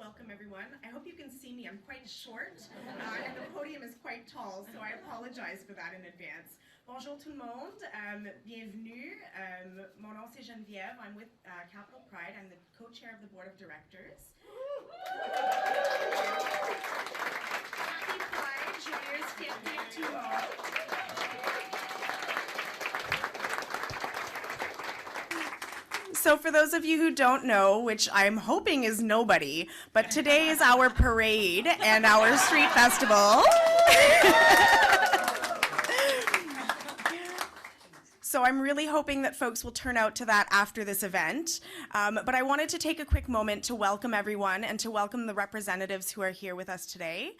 Welcome everyone. I hope you can see me. I'm quite short and the podium is quite tall, so I apologize for that in advance. Bonjour tout le monde. Bienvenue. Mon nom c'est Geneviève. I'm with Capital Pride. I'm the co-chair of the board of directors. Happy Pride. Joyeuse fête tout le monde. So for those of you who don't know, which I'm hoping is nobody, but today is our parade and our street festival. So I'm really hoping that folks will turn out to that after this event. But I wanted to take a quick moment to welcome everyone and to welcome the representatives who are here with us today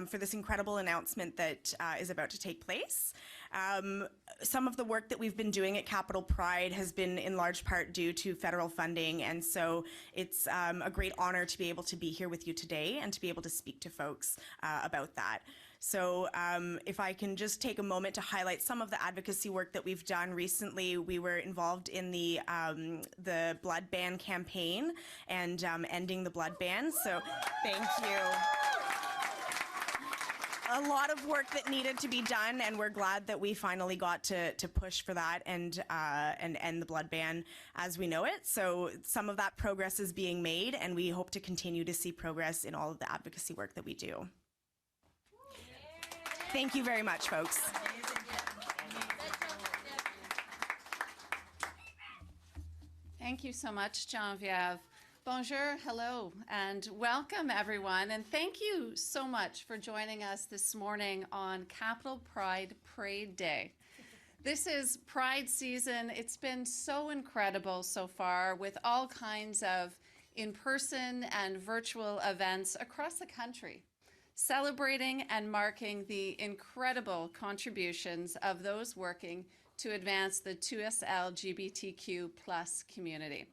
for this incredible announcement that is about to take place. Some of the work that we've been doing at Capital Pride has been in large part due to federal funding, and so it's a great honor to be able to be here with you today and to be able to speak to folks about that. So if I can just take a moment to highlight some of the advocacy work that we've done recently. We were involved in the blood ban campaign and ending the blood ban, so thank you. A lot of work that needed to be done, and we're glad that we finally got to push for that and end the blood ban as we know it. So some of that progress is being made, and we hope to continue to see progress in all of the advocacy work that we do. Thank you very much, folks. Thank you so much, Geneviève. Bonjour, hello, and welcome everyone. And thank you so much for joining us this morning on Capital Pride Parade Day. This is Pride season. It's been so incredible so far with all kinds of in-person and virtual events across the country, celebrating and marking the incredible contributions of those working to advance the 2SLGBTQ+ community.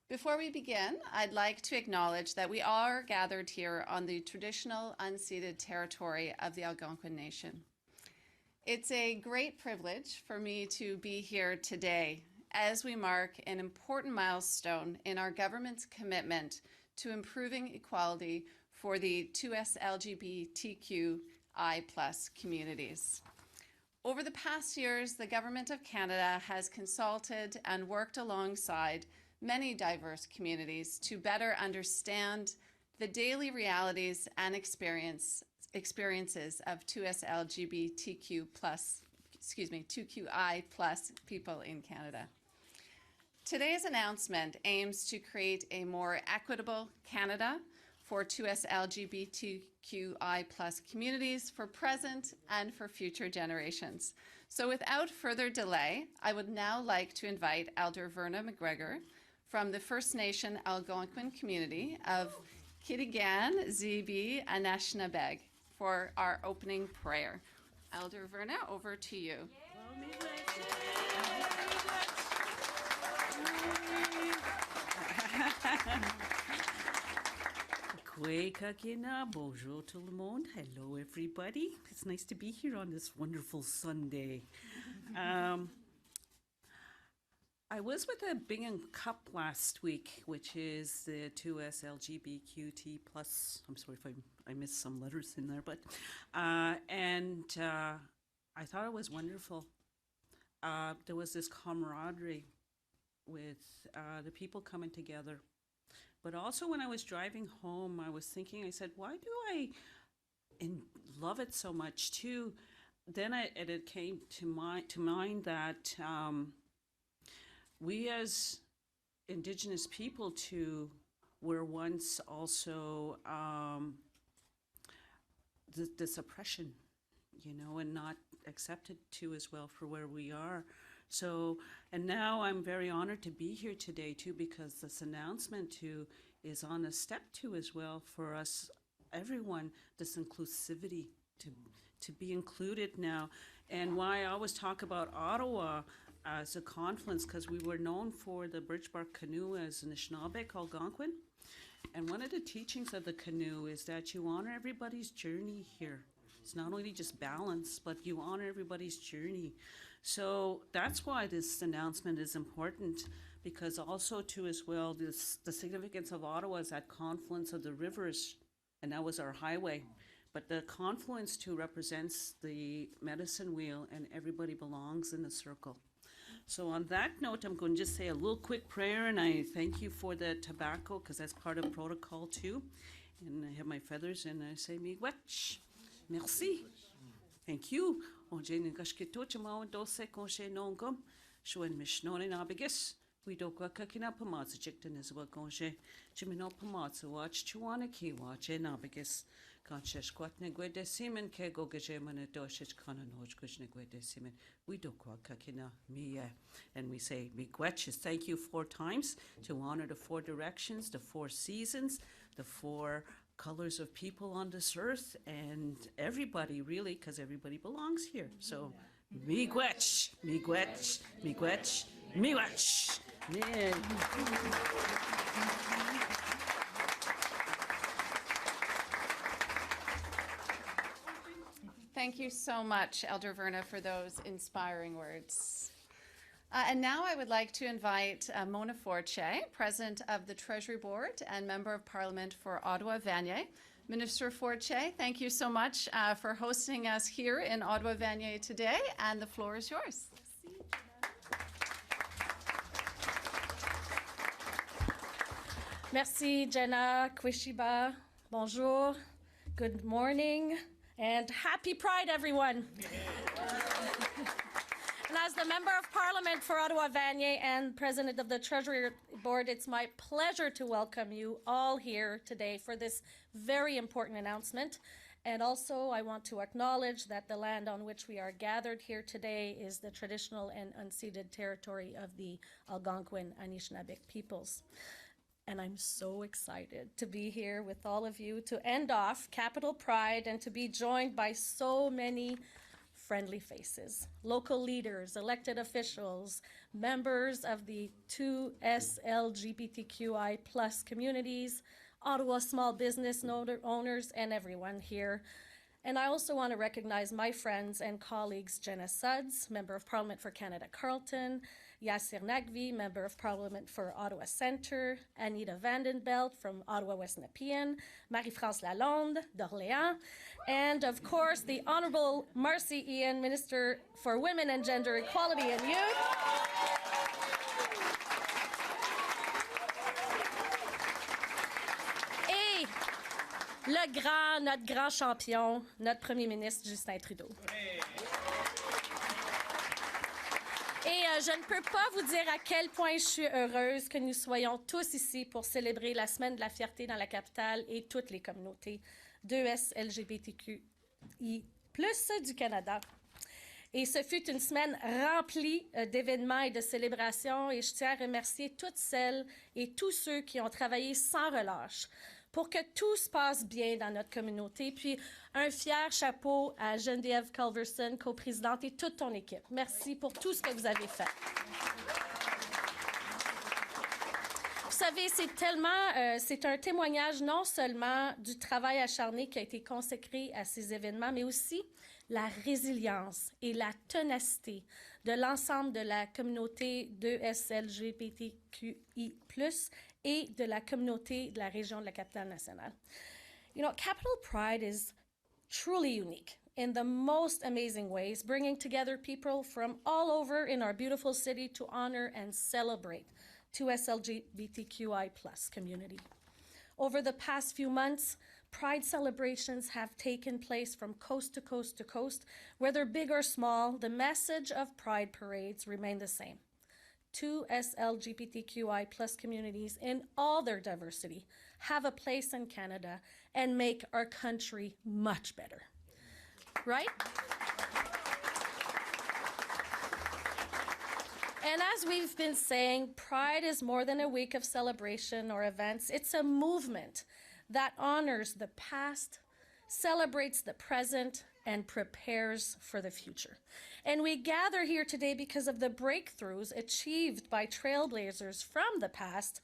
Before we begin, I'd like to acknowledge that we are gathered here on the traditional unceded territory of the Algonquin Nation. It's a great privilege for me to be here today as we mark an important milestone in our government's commitment to improving equality for the 2SLGBTQI+ communities. Over the past years, the Government of Canada has consulted and worked alongside many diverse communities to better understand the daily realities and experiences of 2QI+ people in Canada. Today's announcement aims to create a more equitable Canada for 2SLGBTQI+ communities for present and for future generations. So without further delay, I would now like to invite Elder Verna McGregor from the First Nation Algonquin community of Kitigan, Zibi, Anishinaabeg for our opening prayer. Elder Verna, over to you. Bonjour tout le monde. Hello everybody. It's nice to be here on this wonderful Sunday. I was with a Bingham Cup last week, which is the 2SLGBTQT+. I'm sorry if I missed some letters in there, but I thought it was wonderful. There was this camaraderie with the people coming together. But also when I was driving home, I was thinking, I said, why do I love it so much too? Then it came to mind that we as Indigenous people too were once also the suppression, and not accepted too as well for where we are. So, and now I'm very honored to be here today too, because this announcement too is on a step too as well for us, everyone, this inclusivity to be included now. And why I always talk about Ottawa as a confluence, because we were known for the birch bark canoe as Anishinaabeg, Algonquin. And one of the teachings of the canoe is that you honor everybody's journey here. It's not only just balance, but you honor everybody's journey. So that's why this announcement is important, because also too as well, the significance of Ottawa is that confluence of the rivers, and that was our highway. But the confluence too represents the medicine wheel, and everybody belongs in the circle. So on that note, I'm going to just say a little quick prayer, and I thank you for the tobacco, because that's part of protocol too. And I have my feathers, and I say, miigwech, merci, thank you. Onje ngashkito chama dose konshe nongum, shuen mishnone nabigis. We do kwa kakina pamatsa chikten as well konshe. Chimino pamatsa watch chuana ki watch nabigis. Conscious quat negwede simen ke go gajemana doshet kana noj kush negwede simen. We do kwa kakina mia. And we say miigwech, thank you 4 times to honor the 4 directions, the 4 seasons, the 4 colors of people on this earth, and everybody really, because everybody belongs here. So miigwech, miigwech, miigwech, miigwech. Yeah. Thank you so much, Elder Verna, for those inspiring words. And now I would like to invite Mona Forche, President of the Treasury Board and Member of Parliament for Ottawa-Vanier. Minister Forche, thank you so much for hosting us here in Ottawa-Vanier today, and the floor is yours. Merci, Jenna, Chrystia, bonjour, good morning, and happy Pride, everyone. And as the Member of Parliament for Ottawa-Vanier and President of the Treasury Board, it's my pleasure to welcome you all here today for this very important announcement. And also, I want to acknowledge that the land on which we are gathered here today is the traditional and unceded territory of the Algonquin Anishinaabe peoples. And I'm so excited to be here with all of you to end off Capital Pride and to be joined by so many friendly faces, local leaders, elected officials, members of the 2SLGBTQI plus communities, Ottawa small business owners, and everyone here. And I also want to recognize my friends and colleagues, Jenna Sudds, Member of Parliament for Canada Carleton, Yasir Naqvi, Member of Parliament for Ottawa Centre, Anita Vandenbelt from Ottawa West Nepean, Marie-France Lalonde d'Orléans, and of course the Honourable Marci Ian, Minister for Women and Gender Equality and Youth. Et notre grand champion, notre Premier ministre Justin Trudeau. Et je ne peux pas vous dire à quel point je suis heureuse que nous soyons tous ici pour célébrer la Semaine de la fierté dans la capitale et toutes les communautés 2SLGBTQI+ du Canada. Et ce fut une semaine remplie d'événements et de célébrations, et je tiens à remercier toutes celles et tous ceux qui ont travaillé sans relâche pour que tout se passe bien dans notre communauté. Puis un fier chapeau à Geneviève Culverson, coprésidente, et toute ton équipe. Merci pour tout ce que vous avez fait. Vous savez, c'est un témoignage non seulement du travail acharné qui a été consacré à ces événements, mais aussi la résilience et la ténacité de l'ensemble de la communauté 2SLGBTQI+, et de la communauté de la région de la capitale nationale. You know, Capital Pride is truly unique in the most amazing ways, bringing together people from all over in our beautiful city to honor and celebrate 2SLGBTQI+ community. Over the past few months, Pride celebrations have taken place from coast to coast to coast. Whether big or small, the message of Pride parades remain the same. 2SLGBTQI+ communities in all their diversity have a place in Canada and make our country much better. Right? And as we've been saying, Pride is more than a week of celebration or events. It's a movement that honors the past, celebrates the present, and prepares for the future. And we gather here today because of the breakthroughs achieved by trailblazers from the past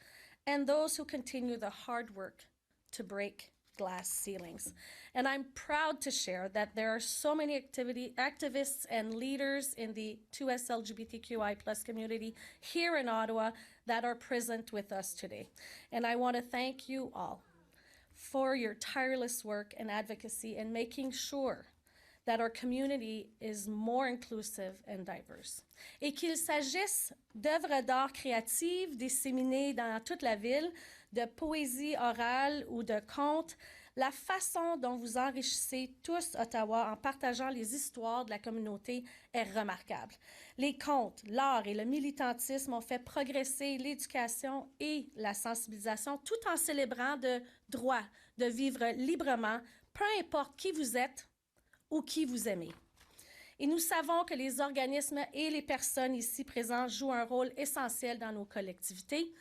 and those who continue the hard work to break glass ceilings. And I'm proud to share that there are so many activists and leaders in the 2SLGBTQI+ community here in Ottawa that are present with us today. And I want to thank you all for your tireless work and advocacy in making sure that our community is more inclusive and diverse. Et qu'il s'agisse d'œuvres d'art créatives disséminées dans toute la ville, de poésie orale ou de contes, la façon dont vous enrichissez tous Ottawa en partageant les histoires de la communauté est remarquable. Les contes, l'art et le militantisme ont fait progresser l'éducation et la sensibilisation tout en célébrant le droit de vivre librement, peu importe qui vous êtes ou qui vous aimez. Et nous savons que les organismes et les personnes ici présentes jouent un rôle essentiel dans nos collectivités.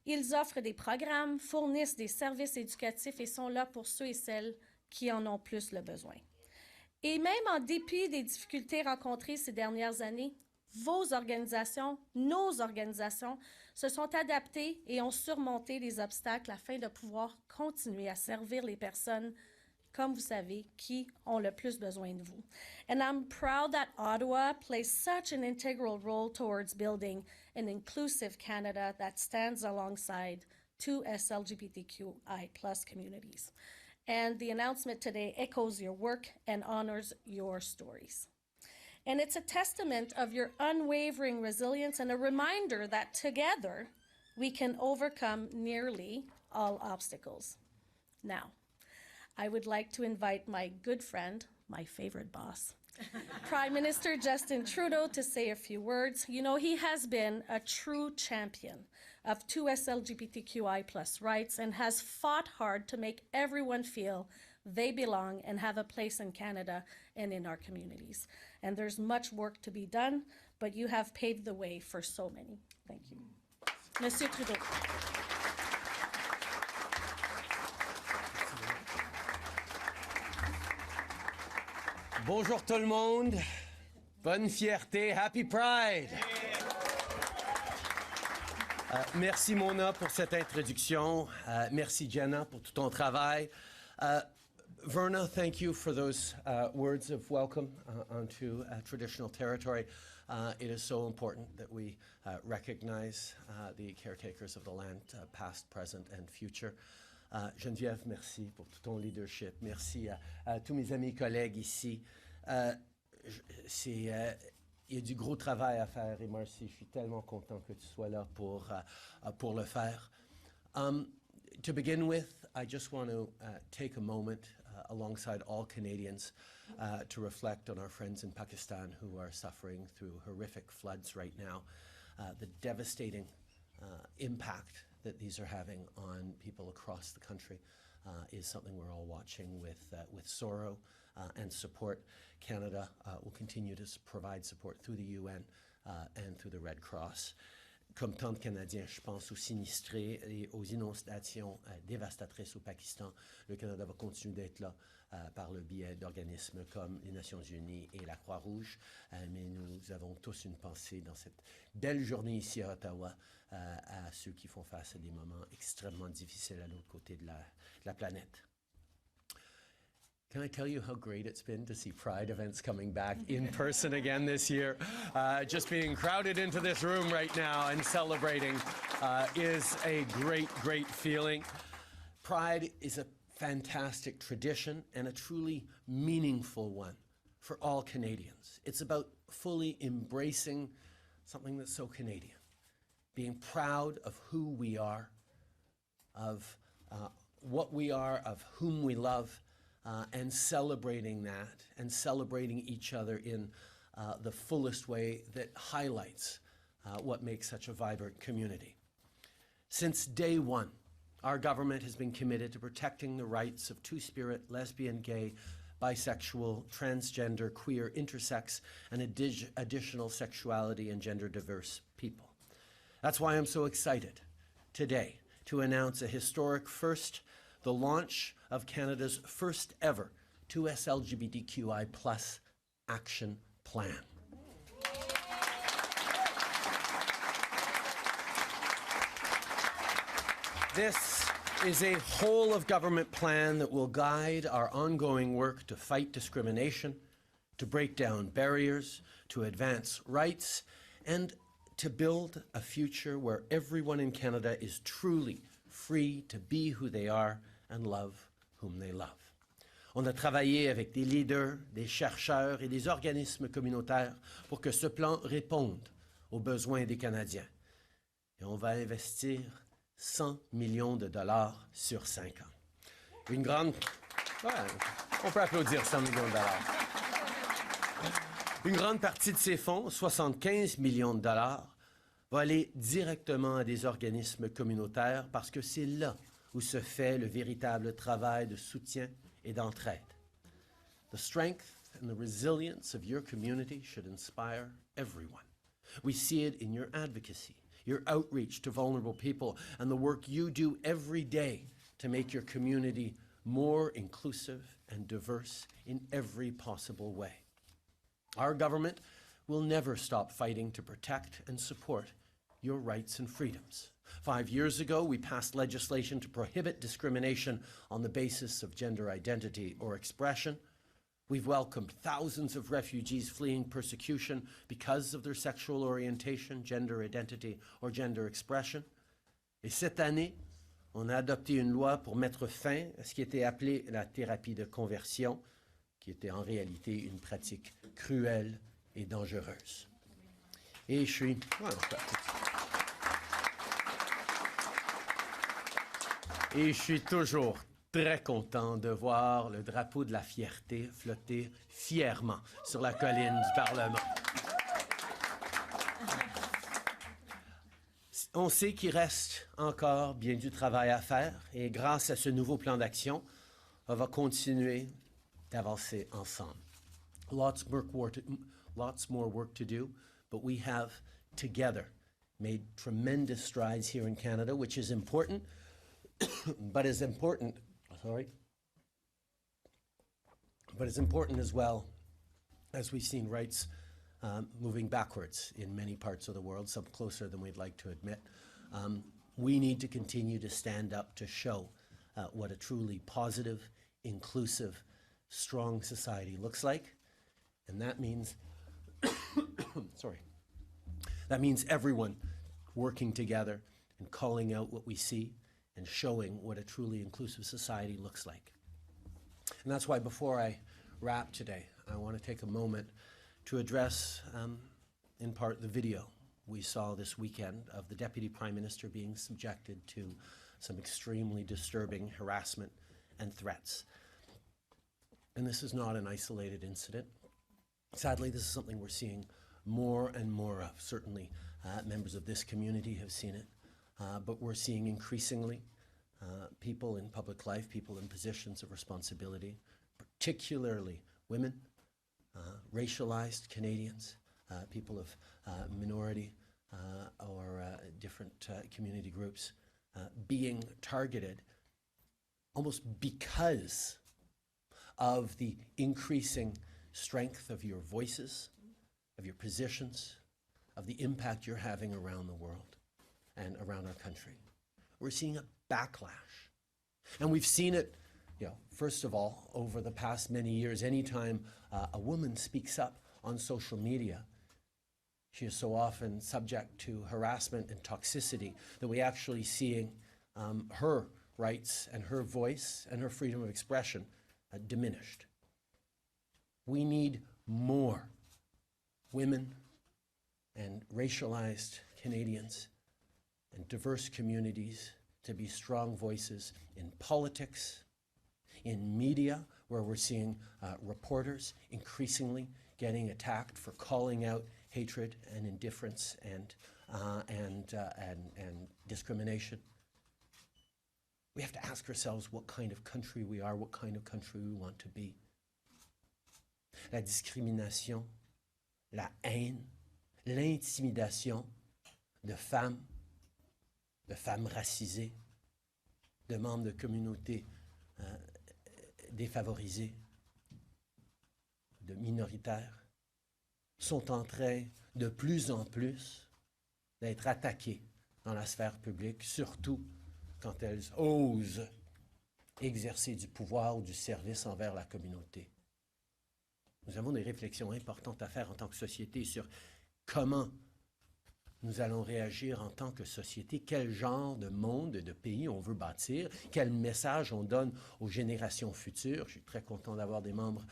Ils offrent des programmes, fournissent des services éducatifs et sont là pour ceux et celles qui en ont plus le besoin. Et même en dépit des difficultés rencontrées ces dernières années, vos organisations, nos organisations, se sont adaptées et ont surmonté les obstacles afin de pouvoir continuer à servir les personnes, comme vous savez, qui ont le plus besoin de vous. And I'm proud that Ottawa plays such an integral role towards building an inclusive Canada that stands alongside 2SLGBTQI+ communities. And the announcement today echoes your work and honors your stories. And it's a testament of your unwavering resilience and a reminder that together we can overcome nearly all obstacles. Now, I would like to invite my good friend, my favorite boss, Prime Minister Justin Trudeau, to say a few words. You know, he has been a true champion of 2SLGBTQI+ rights and has fought hard to make everyone feel they belong and have a place in Canada and in our communities. And there's much work to be done, but you have paved the way for so many. Thank you. Monsieur Trudeau. Bonjour tout le monde. Bonne fierté. Happy Pride. Merci Mona pour cette introduction. Merci Jenna pour tout ton travail. Verna, thank you for those words of welcome onto traditional territory. It is so important that we recognize the caretakers of the land, past, present, and future. Geneviève, merci pour tout ton leadership. Merci à tous mes amis collègues ici. Il y a du gros travail à faire et Marci, je suis tellement content que tu sois là pour le faire. To begin with, I just want to take a moment alongside all Canadians to reflect on our friends in Pakistan who are suffering through horrific floods right now. The devastating impact that these are having on people across the country is something we're all watching with sorrow and support. Canada will continue to provide support through the UN and through the Red Cross. Comme tant de Canadiens, je pense aux sinistrés et aux inondations dévastatrices au Pakistan. Le Canada va continuer d'être là par le biais d'organismes comme les Nations Unies et la Croix-Rouge. Mais nous avons tous une pensée dans cette belle journée ici à Ottawa à ceux qui font face à des moments extrêmement difficiles à l'autre côté de la planète. Can I tell you how great it's been to see Pride events coming back in person again this year? Just being crowded into this room right now and celebrating is a great, great feeling. Pride is a fantastic tradition and a truly meaningful one for all Canadians. It's about fully embracing something that's so Canadian, being proud of who we are, of what we are, of whom we love, and celebrating that and celebrating each other in the fullest way that highlights what makes such a vibrant community. Since day one, our government has been committed to protecting the rights of two-spirit, lesbian, gay, bisexual, transgender, queer, intersex, and additional sexuality and gender diverse people. That's why I'm so excited today to announce a historic first, the launch of Canada's first ever 2SLGBTQI+ action plan. This is a whole-of-government plan that will guide our ongoing work to fight discrimination, to break down barriers, to advance rights, and to build a future where everyone in Canada is truly free to be who they are and love whom they love. On a travaillé avec des leaders, des chercheurs et des organismes communautaires pour que ce plan réponde aux besoins des Canadiens. Et on va investir 100 millions de dollars sur 5 ans. Une grande... Ouais, on peut applaudir 100 millions de dollars. Une grande partie de ces fonds, 75 millions de dollars, va aller directement à des organismes communautaires parce que c'est là où se fait le véritable travail de soutien et d'entraide. The strength and the resilience of your community should inspire everyone. We see it in your advocacy, your outreach to vulnerable people, and the work you do every day to make your community more inclusive and diverse in every possible way. Our government will never stop fighting to protect and support your rights and freedoms. 5 years ago, we passed legislation to prohibit discrimination on the basis of gender identity or expression. We've welcomed thousands of refugees fleeing persecution because of their sexual orientation, gender identity, or gender expression. Et cette année, on a adopté une loi pour mettre fin à ce qui était appelé la thérapie de conversion, qui était en réalité une pratique cruelle et dangereuse. Et je suis... Et je suis toujours très content de voir le drapeau de la fierté flotter fièrement sur la colline du Parlement. On sait qu'il reste encore bien du travail à faire et grâce à ce nouveau plan d'action, on va continuer d'avancer ensemble. Lots more work to do, but we have together made tremendous strides here in Canada, which is important, but as important as well as we've seen rights moving backwards in many parts of the world, some closer than we'd like to admit. We need to continue to stand up to show what a truly positive, inclusive, strong society looks like. And that means, that means everyone working together and calling out what we see and showing what a truly inclusive society looks like. And that's why before I wrap today, I want to take a moment to address, in part, the video we saw this weekend of the Deputy Prime Minister being subjected to some extremely disturbing harassment and threats. And this is not an isolated incident. Sadly, this is something we're seeing more and more of. Certainly, members of this community have seen it, but we're seeing increasingly people in public life, people in positions of responsibility, particularly women, racialized Canadians, people of minority or different community groups being targeted almost because of the increasing strength of your voices, of your positions, of the impact you're having around the world and around our country. We're seeing a backlash. And we've seen it, first of all, over the past many years. Anytime a woman speaks up on social media, she is so often subject to harassment and toxicity that we actually seeing her rights and her voice and her freedom of expression diminished. We need more women and racialized Canadians and diverse communities to be strong voices in politics, in media, where we're seeing reporters increasingly getting attacked for calling out hatred and indifference and discrimination. We have to ask ourselves what kind of country we are, what kind of country we want to be. La discrimination, la haine, l'intimidation de femmes racisées, de membres de communautés défavorisées, de minoritaires, sont en train de plus en plus d'être attaquées dans la sphère publique, surtout quand elles osent exercer du pouvoir ou du service envers la communauté. Nous avons des réflexions importantes à faire en tant que société sur comment nous allons réagir en tant que société, quel genre de monde et de pays on veut bâtir, quel message on donne aux générations futures. Je suis très content d'avoir des membres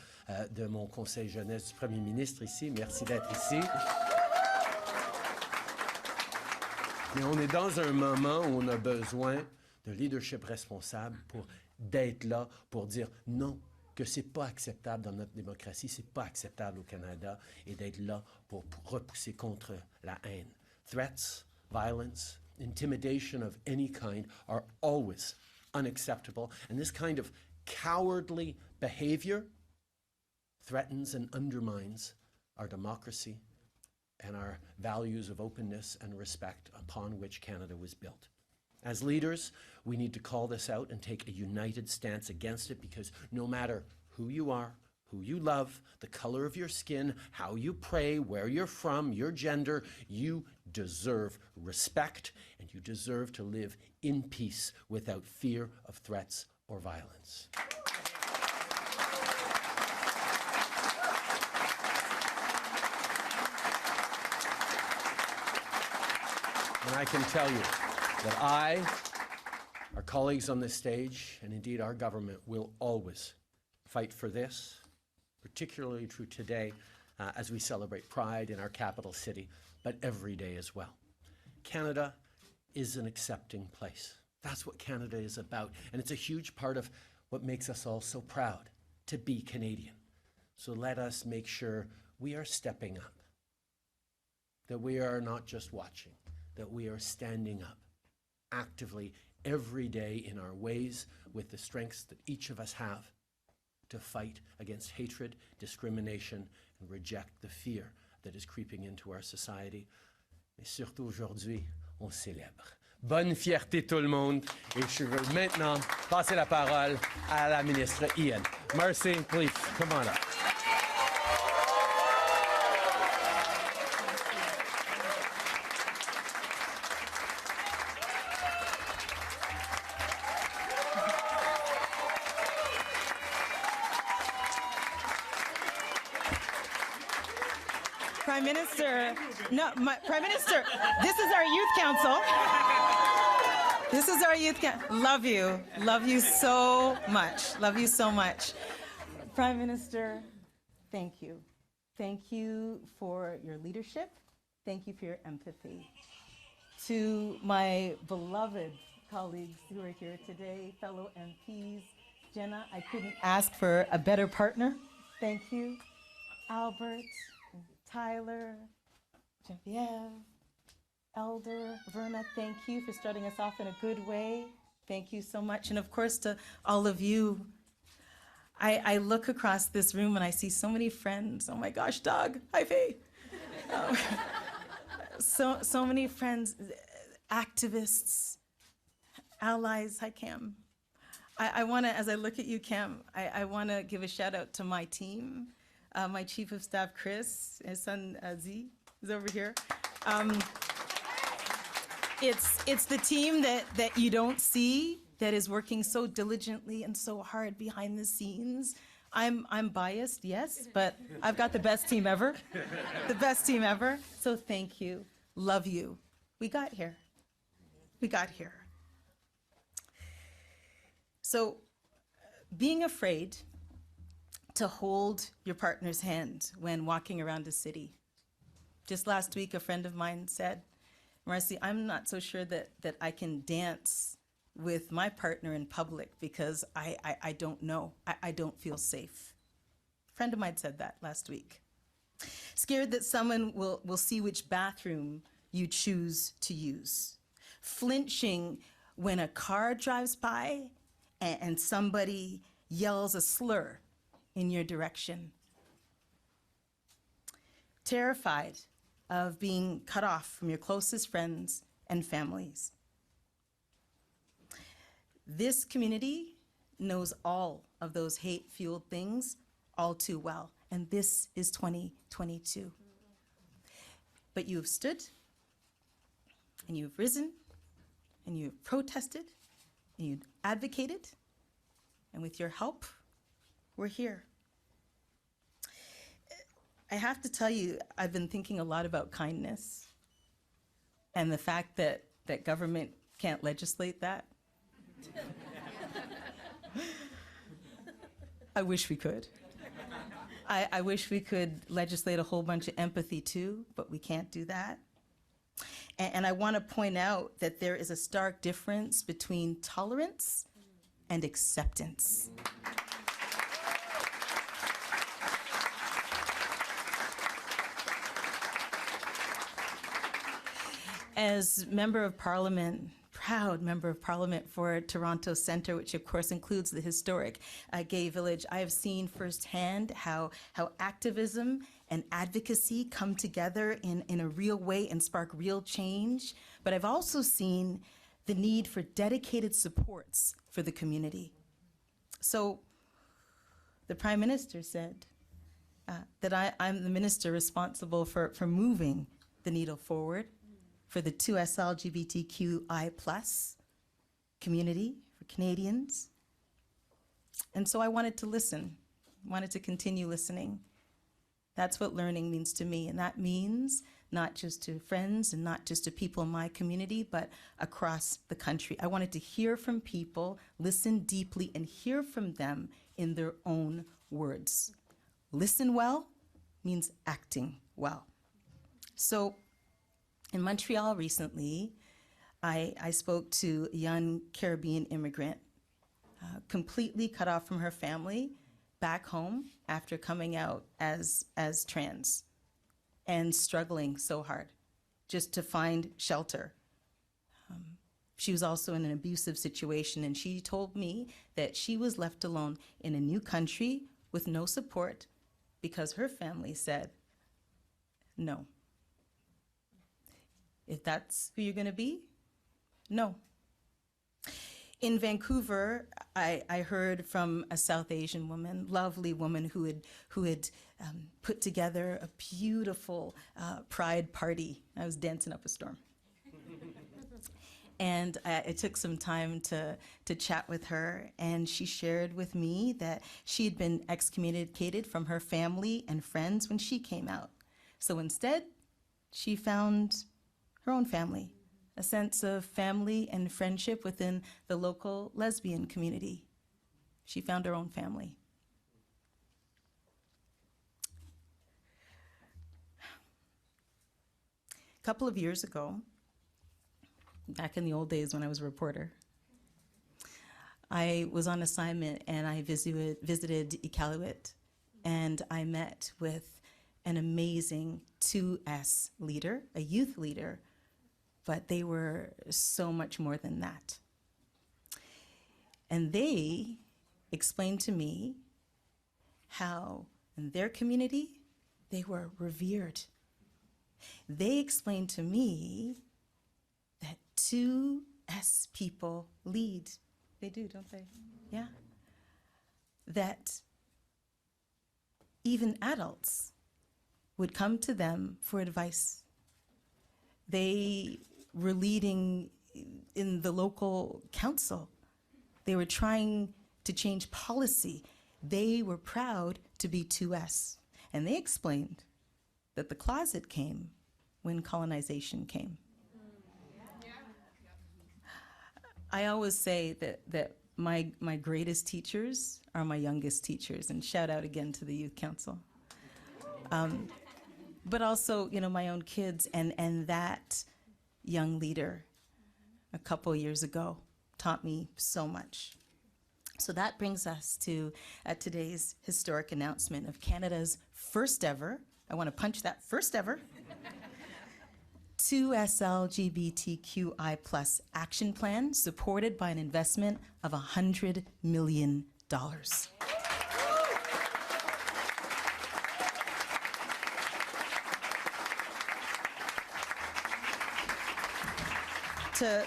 de mon conseil jeunesse du premier ministre ici. Merci d'être ici. Mais on est dans un moment où on a besoin de leadership responsable pour d'être là, pour dire non, que c'est pas acceptable dans notre démocratie, c'est pas acceptable au Canada, et d'être là pour repousser contre la haine. Threats, violence, intimidation of any kind are always unacceptable, and this kind of cowardly behavior threatens and undermines our democracy and our values of openness and respect upon which Canada was built. As leaders, we need to call this out and take a united stance against it, because no matter who you are, who you love, the color of your skin, how you pray, where you're from, your gender, you deserve respect, and you deserve to live in peace without fear of threats or violence. And I can tell you that I, our colleagues on this stage, and indeed our government, will always fight for this, particularly true today as we celebrate Pride in our capital city, but every day as well. Canada is an accepting place. That's what Canada is about, and it's a huge part of what makes us all so proud to be Canadian. So let us make sure we are stepping up, that we are not just watching, that we are standing up actively every day in our ways with the strengths that each of us have to fight against hatred, discrimination, and reject the fear that is creeping into our society. Mais surtout aujourd'hui, on célèbre. Bonne fierté tout le monde. Et je veux maintenant passer la parole à la ministre Ian. Marci, please, come on up. Prime Minister, Prime Minister, this is our youth council. This is our youth council. Love you so much. Love you so much. Prime Minister, thank you. Thank you for your leadership. Thank you for your empathy. To my beloved colleagues who are here today, fellow MPs, Jenna, I couldn't ask for a better partner. Thank you. Albert, Tyler, Genevieve, Elder, Verna, thank you for starting us off in a good way. Thank you so much. And of course, to all of you, I look across this room and I see so many friends. Oh my gosh, Doug, hi Faye. So many friends, activists, allies. Hi Cam. I want to, as I look at you, Cam, I want to give a shout out to my team. My Chief of Staff, Chris, his son, Z, is over here. It's the team that you don't see that is working so diligently and so hard behind the scenes. I'm biased, yes, but I've got the best team ever. The best team ever. So thank you. Love you. We got here. We got here. So being afraid to hold your partner's hand when walking around a city. Just last week, a friend of mine said, Marci, I'm not so sure that I can dance with my partner in public because I don't know. I don't feel safe. A friend of mine said that last week. Scared that someone will see which bathroom you choose to use. Flinching when a car drives by and somebody yells a slur in your direction. Terrified of being cut off from your closest friends and families. This community knows all of those hate-fueled things all too well, and this is 2022. But you have stood, and you've risen, and you've protested, and you've advocated, and with your help, we're here. I have to tell you, I've been thinking a lot about kindness. And the fact that government can't legislate that, I wish we could. I wish we could legislate a whole bunch of empathy too, but we can't do that. And I want to point out that there is a stark difference between tolerance and acceptance. As Member of Parliament, proud Member of Parliament for Toronto Centre, which of course includes the historic gay village, I have seen firsthand how activism and advocacy come together in a real way and spark real change. But I've also seen the need for dedicated supports for the community. So the Prime Minister said that I'm the minister responsible for moving the needle forward for the 2SLGBTQI+ community, for Canadians. And so I wanted to listen, wanted to continue listening. That's what learning means to me, and that means not just to friends and not just to people in my community, but across the country. I wanted to hear from people, listen deeply, and hear from them in their own words. Listen well means acting well. So in Montreal recently, I spoke to a young Caribbean immigrant, completely cut off from her family, back home after coming out as trans and struggling so hard just to find shelter. She was also in an abusive situation, and she told me that she was left alone in a new country with no support because her family said, no. If that's who you're going to be, no. In Vancouver, I heard from a South Asian woman, lovely woman who had put together a beautiful pride party. I was dancing up a storm. And it took some time to chat with her, and she shared with me that she had been excommunicated from her family and friends when she came out. So instead, she found her own family, a sense of family and friendship within the local lesbian community. She found her own family. A couple of years ago, back in the old days when I was a reporter, I was on assignment and I visited Iqaluit, and I met with an amazing 2S leader, a youth leader, but they were so much more than that. And they explained to me how in their community they were revered. They explained to me that 2S people lead. They do, don't they? Yeah. That even adults would come to them for advice. They were leading in the local council. They were trying to change policy. They were proud to be 2S. And they explained that the closet came when colonization came. I always say that my greatest teachers are my youngest teachers, and shout out again to the Youth Council. But also, my own kids, and that young leader a couple years ago taught me so much. So that brings us to today's historic announcement of Canada's first ever, I want to punch that, first ever, 2SLGBTQI+ action plan supported by an investment of $100 million.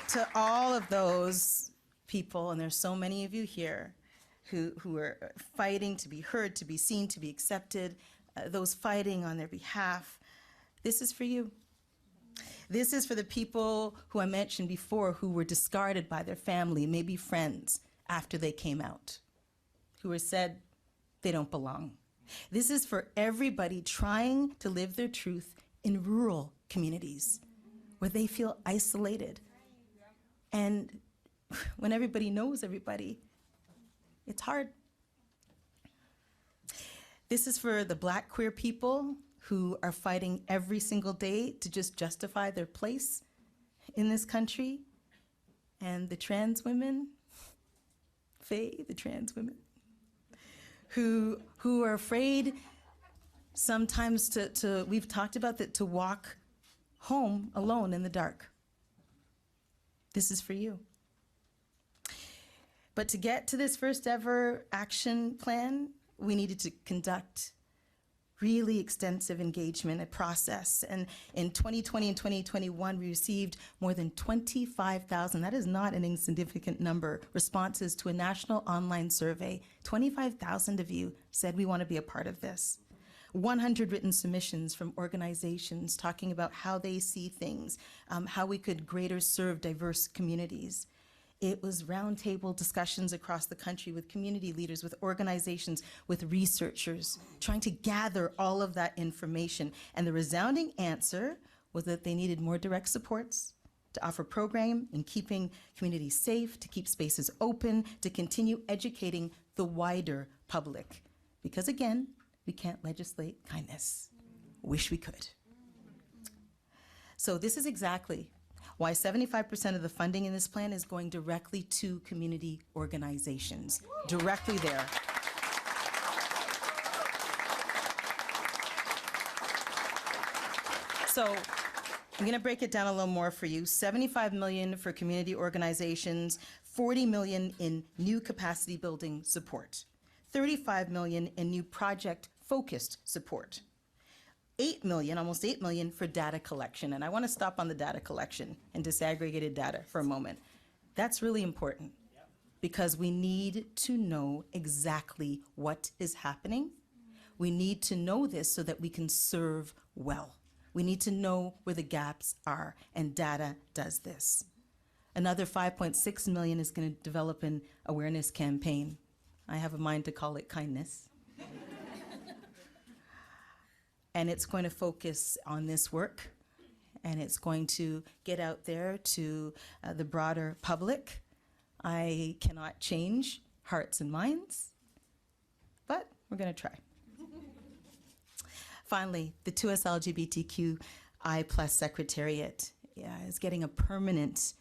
To all of those people, and there's so many of you here, who are fighting to be heard, to be seen, to be accepted, those fighting on their behalf, this is for you. This is for the people who I mentioned before who were discarded by their family, maybe friends, after they came out, who were said they don't belong. This is for everybody trying to live their truth in rural communities, where they feel isolated. And when everybody knows everybody, it's hard. This is for the Black queer people who are fighting every single day to just justify their place in this country, and the trans women, the trans women, who are afraid sometimes we've talked about that, to walk home alone in the dark. This is for you. But to get to this first ever action plan, we needed to conduct really extensive engagement and process. And in 2020 and 2021, we received more than 25,000, that is not an insignificant number, responses to a national online survey. 25,000 of you said we want to be a part of this. 100 written submissions from organizations talking about how they see things, how we could greater serve diverse communities. It was roundtable discussions across the country with community leaders, with organizations, with researchers, trying to gather all of that information. And the resounding answer was that they needed more direct supports to offer program in keeping communities safe, to keep spaces open, to continue educating the wider public. Because again, we can't legislate kindness. Wish we could. So this is exactly why 75% of the funding in this plan is going directly to community organizations, directly there. So I'm gonna break it down a little more for you. 75 million for community organizations, 40 million in new capacity building support, 35 million in new project-focused support, 8 million, almost 8 million for data collection. And I want to stop on the data collection and disaggregated data for a moment. That's really important because we need to know exactly what is happening. We need to know this so that we can serve well. We need to know where the gaps are, and data does this. Another 5.6 million is going to develop an awareness campaign. I have a mind to call it kindness. And it's going to focus on this work, and it's going to get out there to the broader public. I cannot change hearts and minds, but we're going to try. Finally, the 2SLGBTQI plus Secretariat is getting a permanent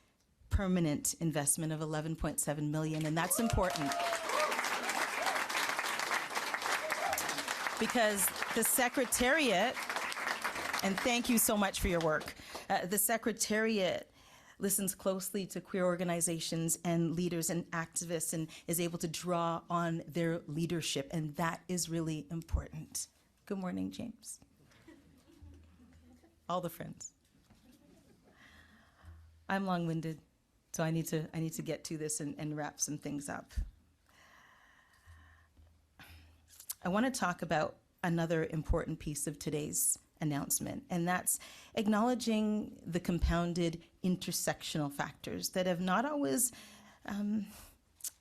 investment of 11.7 million, and that's important. Because the Secretariat, and thank you so much for your work, the Secretariat listens closely to queer organizations and leaders and activists and is able to draw on their leadership, and that is really important. Good morning, James. All the friends. I'm long-winded, so I need to get to this and wrap some things up. I want to talk about another important piece of today's announcement, and that's acknowledging the compounded intersectional factors that have not always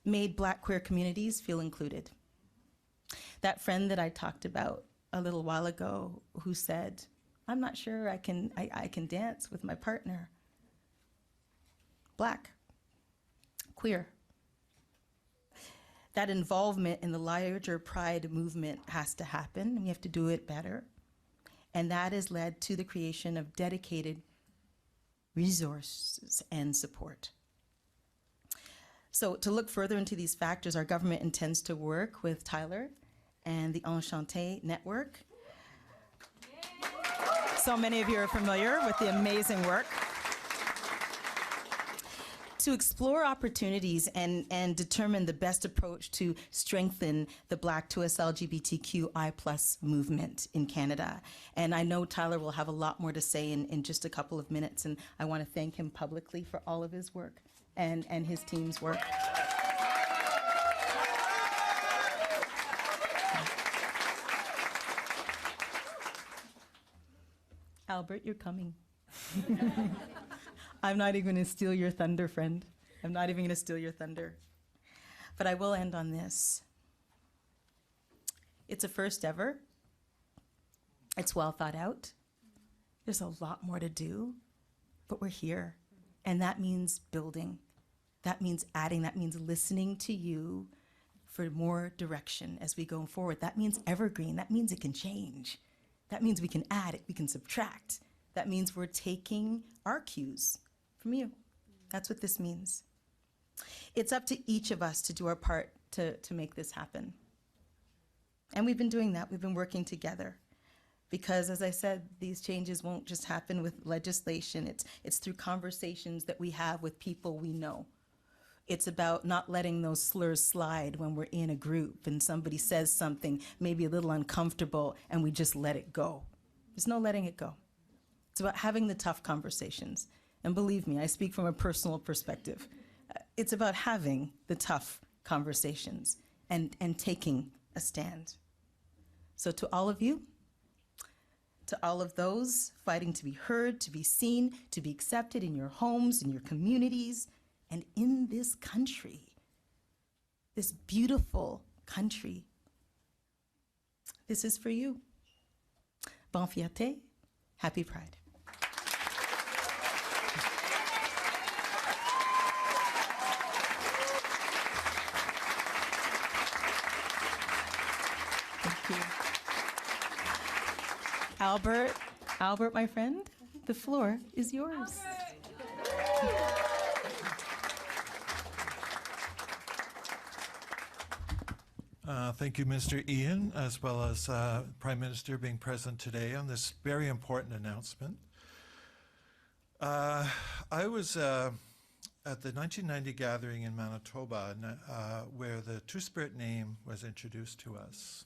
made Black queer communities feel included. That friend that I talked about a little while ago who said, I'm not sure I can dance with my partner. Black, queer. That involvement in the larger pride movement has to happen, and we have to do it better. And that has led to the creation of dedicated resources and support. So to look further into these factors, our government intends to work with Tyler and the Enchanté Network. So many of you are familiar with the amazing work. To explore opportunities and determine the best approach to strengthen the Black 2SLGBTQI+ movement in Canada. And I know Tyler will have a lot more to say in just a couple of minutes, and I want to thank him publicly for all of his work and his team's work. Albert, you're coming. I'm not even going to steal your thunder, friend. I'm not even going to steal your thunder. But I will end on this. It's a first ever. It's well thought out. There's a lot more to do. but we're here. And that means building. That means adding. That means listening to you for more direction as we go forward. That means evergreen. That means it can change. That means we can add, we can subtract. That means we're taking our cues from you. That's what this means. It's up to each of us to do our part to make this happen. And we've been doing that. We've been working together. Because, as I said, these changes won't just happen with legislation. It's through conversations that we have with people we know. It's about not letting those slurs slide when we're in a group and somebody says something maybe a little uncomfortable and we just let it go. There's no letting it go. It's about having the tough conversations. And believe me, I speak from a personal perspective. It's about having the tough conversations and taking a stand. So to all of you, to all of those fighting to be heard, to be seen, to be accepted in your homes, in your communities, and in this country, this beautiful country, this is for you. Bon fierté, happy Pride. Thank you. Albert, my friend, the floor is yours. Thank you, Mr. Ian, as well as Prime Minister being present today on this very important announcement. I was at the 1990 gathering in Manitoba where the Two-Spirit name was introduced to us.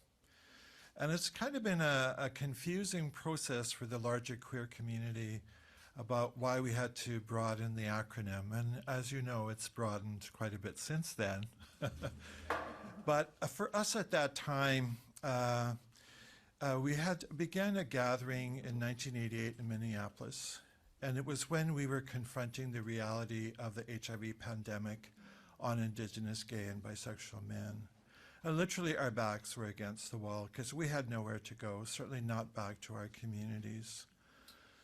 And it's kind of been a confusing process for the larger queer community about why we had to broaden the acronym. And as you know, it's broadened quite a bit since then. But for us at that time, we began a gathering in 1988 in Minneapolis. And it was when we were confronting the reality of the HIV pandemic on Indigenous, gay, and bisexual men. And literally our backs were against the wall because we had nowhere to go, certainly not back to our communities.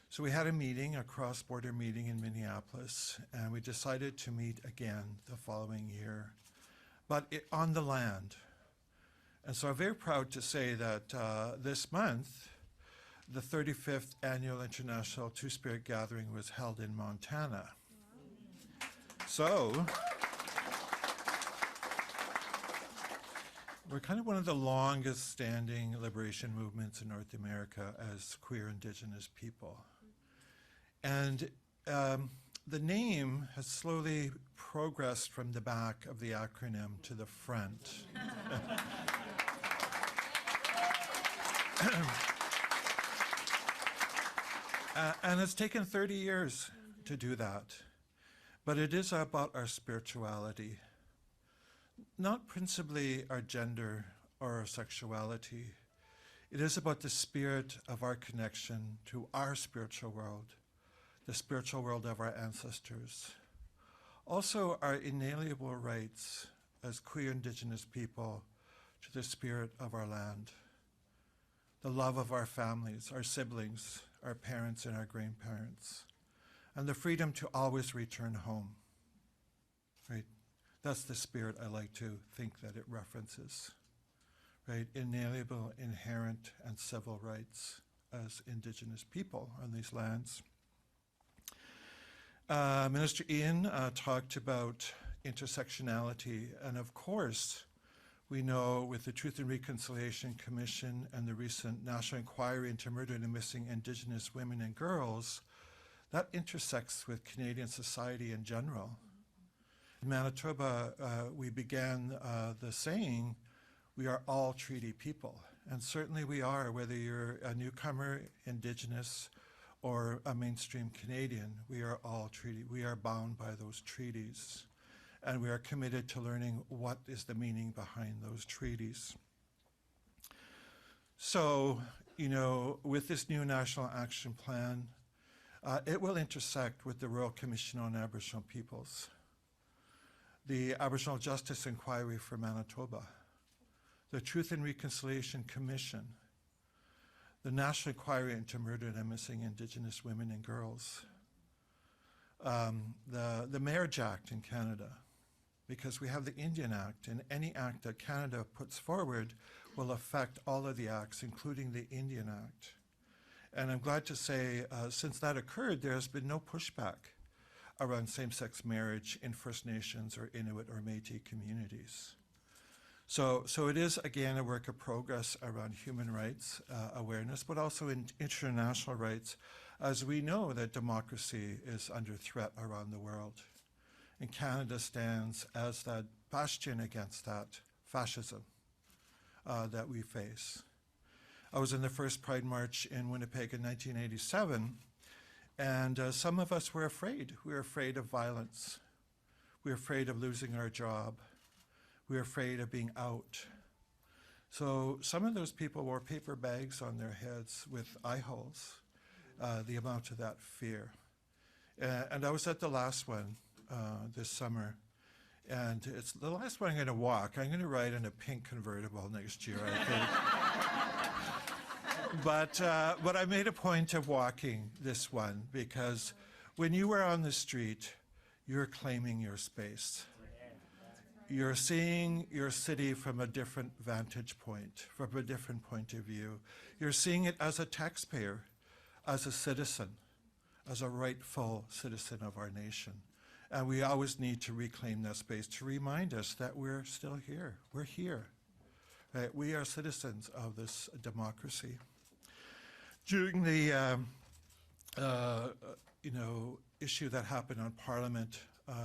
So we had a meeting, a cross-border meeting in Minneapolis, and we decided to meet again the following year, but on the land. And so I'm very proud to say that this month, the 35th Annual International Two-Spirit Gathering was held in Montana. So we're kind of one of the longest standing liberation movements in North America as queer Indigenous people. And the name has slowly progressed from the back of the acronym to the front. And it's taken 30 years to do that. But it is about our spirituality, not principally our gender or our sexuality. It is about the spirit of our connection to our spiritual world, the spiritual world of our ancestors. Also, our inalienable rights as queer Indigenous people to the spirit of our land, the love of our families, our siblings, our parents and our grandparents, and the freedom to always return home, right? That's the spirit I like to think that it references, right? Inalienable, inherent, and civil rights as Indigenous people on these lands. Minister Ian talked about intersectionality, and of course, we know with the Truth and Reconciliation Commission and the recent National Inquiry into Murdered and Missing Indigenous Women and Girls, that intersects with Canadian society in general. In Manitoba, we began the saying, we are all treaty people. And certainly we are, whether you're a newcomer, Indigenous, or a mainstream Canadian, we are all treaty. We are bound by those treaties. And we are committed to learning what is the meaning behind those treaties. So, you know, with this new National Action Plan, it will intersect with the Royal Commission on Aboriginal Peoples, the Aboriginal Justice Inquiry for Manitoba, the Truth and Reconciliation Commission, the National Inquiry into Murdered and Missing Indigenous Women and Girls, the Marriage Act in Canada, because we have the Indian Act, and any act that Canada puts forward will affect all of the acts, including the Indian Act. And I'm glad to say, since that occurred, there has been no pushback around same-sex marriage in First Nations or Inuit or Métis communities. So it is, again, a work of progress around human rights awareness, but also in international rights, as we know that democracy is under threat around the world. And Canada stands as that bastion against that fascism that we face. I was in the first Pride March in Winnipeg in 1987, and some of us were afraid. We were afraid of violence. We were afraid of losing our job. We were afraid of being out. So some of those people wore paper bags on their heads with eye holes, the amount of that fear. And I was at the last one this summer, and it's the last one I'm going to walk. I'm going to ride in a pink convertible next year, I think. But I made a point of walking this one, because when you were on the street, you're claiming your space. You're seeing your city from a different vantage point, from a different point of view. You're seeing it as a taxpayer, as a citizen, as a rightful citizen of our nation. And we always need to reclaim that space to remind us that we're still here. We're here. Right? We are citizens of this democracy. During the issue that happened on Parliament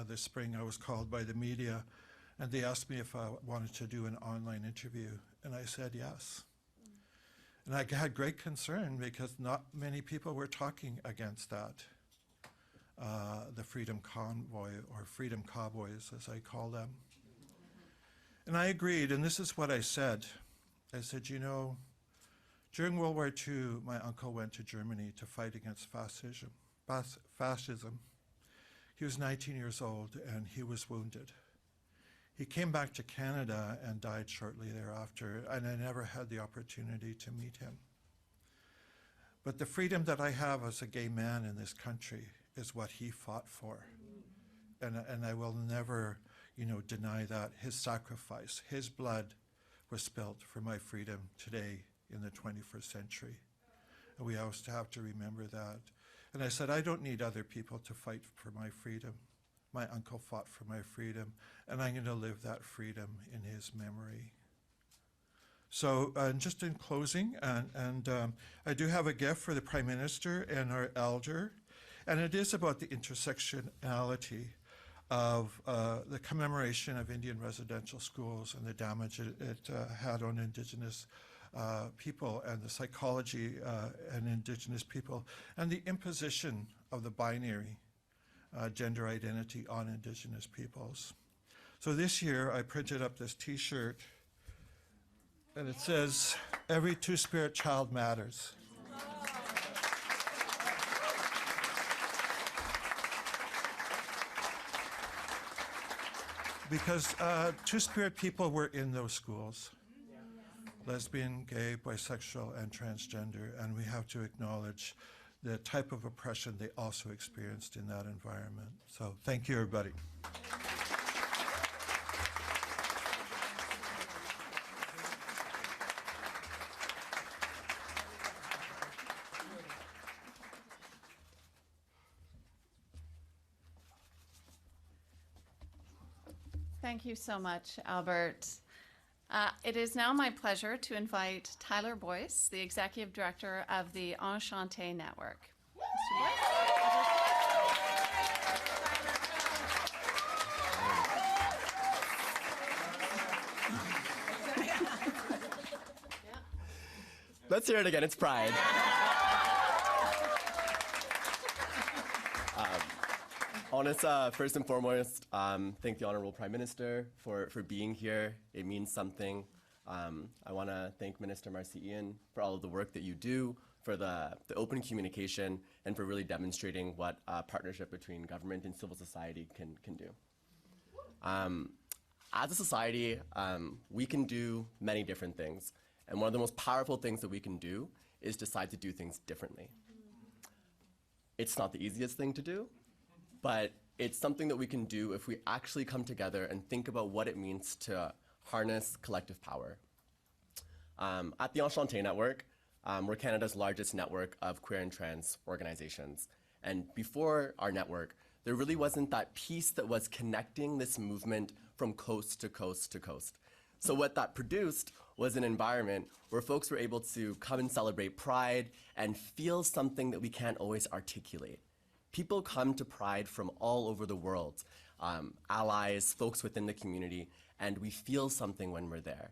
this spring, I was called by the media, and they asked me if I wanted to do an online interview, and I said yes. And I had great concern because not many people were talking against that. The Freedom Convoy, or Freedom Cowboys, as I call them. And I agreed, and this is what I said. I said, you know, during World War II, my uncle went to Germany to fight against fascism. He was 19 years old, and he was wounded. He came back to Canada and died shortly thereafter, and I never had the opportunity to meet him. But the freedom that I have as a gay man in this country is what he fought for. And I will never, deny that. His sacrifice, his blood was spilt for my freedom today in the 21st century. And we always have to remember that. And I said, I don't need other people to fight for my freedom. My uncle fought for my freedom, and I'm going to live that freedom in his memory. So just in closing, I do have a gift for the Prime Minister and our elder, and it is about the intersectionality of the commemoration of Indian residential schools and the damage it had on Indigenous people, and the psychology and Indigenous people, and the imposition of the binary gender identity on Indigenous peoples. So this year I printed up this T-shirt, and it says, "Every Two-Spirit child matters." Because Two-Spirit people were in those schools. Lesbian, gay, bisexual, and transgender, and we have to acknowledge the type of oppression they also experienced in that environment. So thank you, everybody. Thank you so much, Albert. It is now my pleasure to invite Tyler Boyce, the Executive Director of the Enchanté Network. Mr. Let's hear it again. It's Pride. I want to first and foremost thank the Honorable Prime Minister for being here. It means something. I want to thank Minister Marci for all of the work that you do, for the open communication, and for really demonstrating what a partnership between government and civil society can do. As a society, we can do many different things, and one of the most powerful things that we can do is decide to do things differently. It's not the easiest thing to do, but it's something that we can do if we actually come together and think about what it means to harness collective power. At the Enchanté Network, we're Canada's largest network of queer and trans organizations. And before our network, there really wasn't that piece that was connecting this movement from coast to coast to coast. So what that produced was an environment where folks were able to come and celebrate Pride and feel something that we can't always articulate. People come to Pride from all over the world, allies, folks within the community, and we feel something when we're there.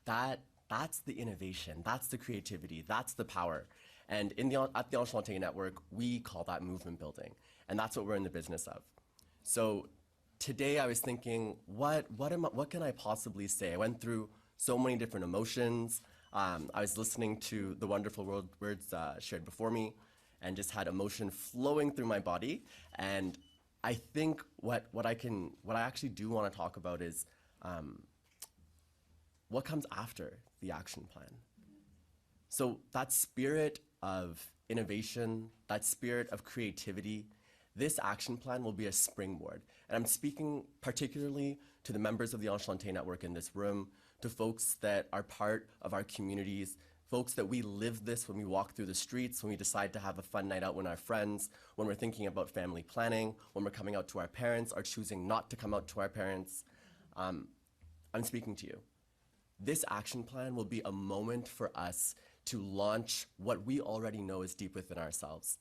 That's the innovation, that's the creativity, that's the power. And at the Enchanté Network, we call that movement building, and that's what we're in the business of. So today I was thinking, what can I possibly say? I went through so many different emotions. I was listening to the wonderful words shared before me, and just had emotion flowing through my body. And I think what I actually do want to talk about is what comes after the action plan. So that spirit of innovation, that spirit of creativity, this action plan will be a springboard. And I'm speaking particularly to the members of the Enchanté Network in this room, to folks that are part of our communities, folks that we live this when we walk through the streets, when we decide to have a fun night out with our friends, when we're thinking about family planning, when we're coming out to our parents or choosing not to come out to our parents. I'm speaking to you. This action plan will be a moment for us to launch what we already know is deep within ourselves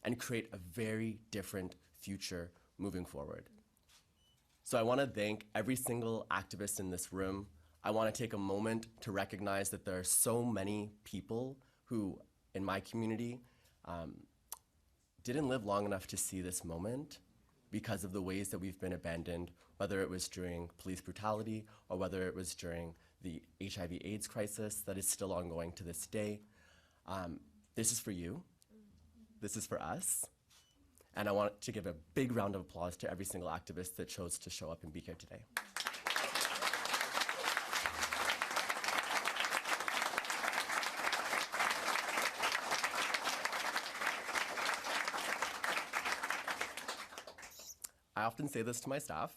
and create a very different future moving forward. So I want to thank every single activist in this room. I want to take a moment to recognize that there are so many people who, in my community, didn't live long enough to see this moment because of the ways that we've been abandoned, whether it was during police brutality or whether it was during the HIV/AIDS crisis that is still ongoing to this day. This is for you. This is for us. And I want to give a big round of applause to every single activist that chose to show up and be here today. I often say this to my staff.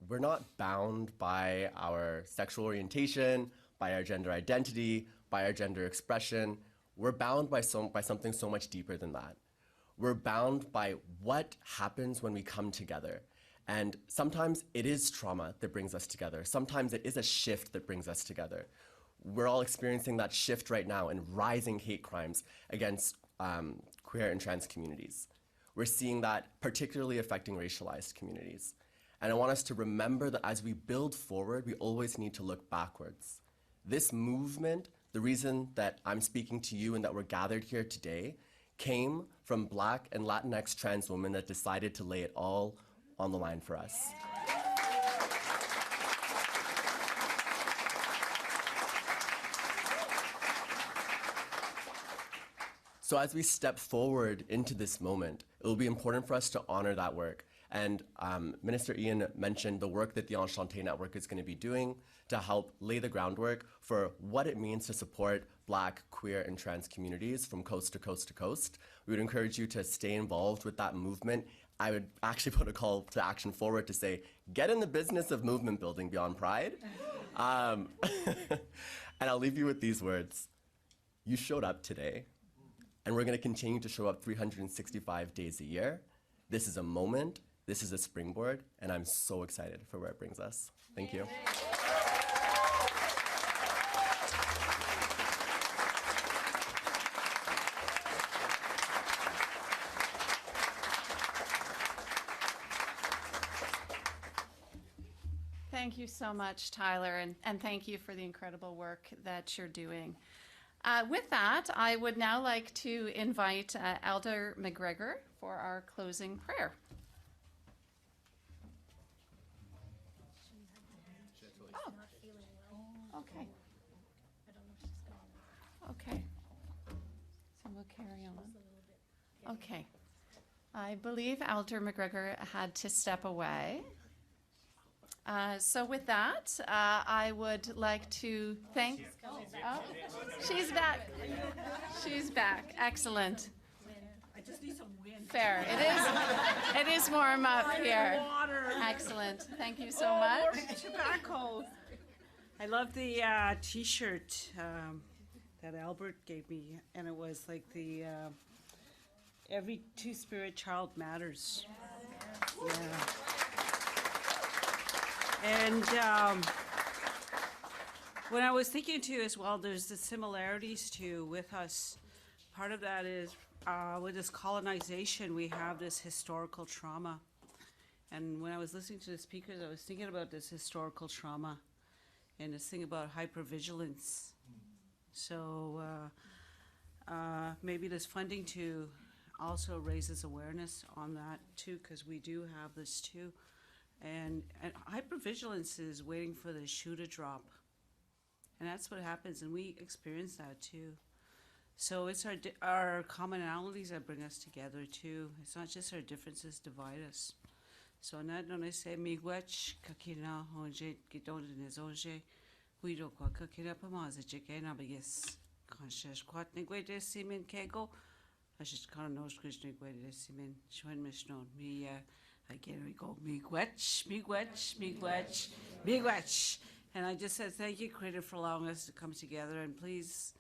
We're not bound by our sexual orientation, by our gender identity, by our gender expression. We're bound by something so much deeper than that. We're bound by what happens when we come together. And sometimes it is trauma that brings us together. Sometimes it is a shift that brings us together. We're all experiencing that shift right now in rising hate crimes against queer and trans communities. We're seeing that particularly affecting racialized communities. And I want us to remember that as we build forward, we always need to look backwards. This movement, the reason that I'm speaking to you and that we're gathered here today, came from Black and Latinx trans women that decided to lay it all on the line for us. So as we step forward into this moment, it will be important for us to honor that work. And Minister Ian mentioned the work that the Enchanté Network is going to be doing to help lay the groundwork for what it means to support Black, queer, and trans communities from coast to coast to coast. We would encourage you to stay involved with that movement. I would actually put a call to action forward to say, get in the business of movement building beyond Pride. And I'll leave you with these words. You showed up today, and we're going to continue to show up 365 days a year. This is a moment. This is a springboard, and I'm so excited for where it brings us. Thank you. Thank you so much, Tyler, and thank you for the incredible work that you're doing. With that, I would now like to invite Elder McGregor for our closing prayer. Oh, okay. Okay. So we'll carry on. Okay. I believe Elder McGregor had to step away. So with that, I would like to thank... Oh, she's back. She's back. Excellent. I just need some wind. fair. It is warm up here. Excellent. Thank you so much. Tobacco. I love the T-shirt that Albert gave me, and it was like the every Two-Spirit child matters. Yeah. And when I was thinking too as well, there's the similarities too with us. Part of that is with this colonization, we have this historical trauma. And when I was listening to the speakers, I was thinking about this historical trauma and this thing about hypervigilance. So maybe this funding too also raises awareness on that too, because we do have this too. And hypervigilance is waiting for the shoe to drop. And that's what happens, and we experience that too. So it's our commonalities that bring us together too. It's not just our differences divide us. So na no say miigwech kakina honje gidonde nezonje guido kwa kakina pamaza jekena begis conscious kwat nigwede simen kego I just kind of know Krishna nigwede simen shwen mishnon me again we go miigwech. And I just said thank you, Creator, for allowing us to come together, and please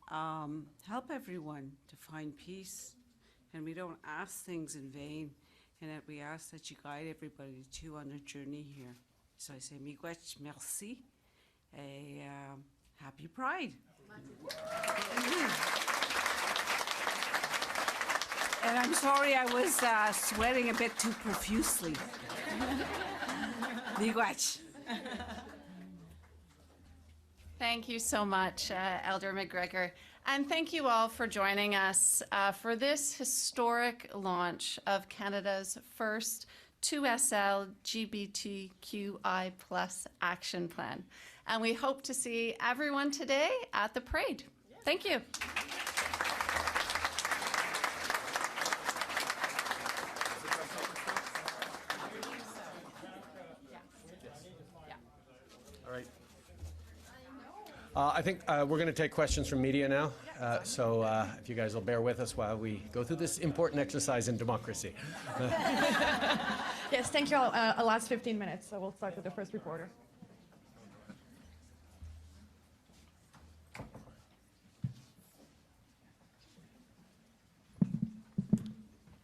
help everyone to find peace. And we don't ask things in vain, and that we ask that you guide everybody too on their journey here. So I say miigwech, merci, happy Pride. And I'm sorry I was sweating a bit too profusely. Miigwech. Thank you so much, Elder McGregor. And thank you all for joining us for this historic launch of Canada's first 2SLGBTQI+ action plan. And we hope to see everyone today at the parade. Thank you. I think we're going to take questions from media now. So if you guys will bear with us while we go through this important exercise in democracy. Yes, thank you all. Last 15 minutes, so we'll start with the first reporter.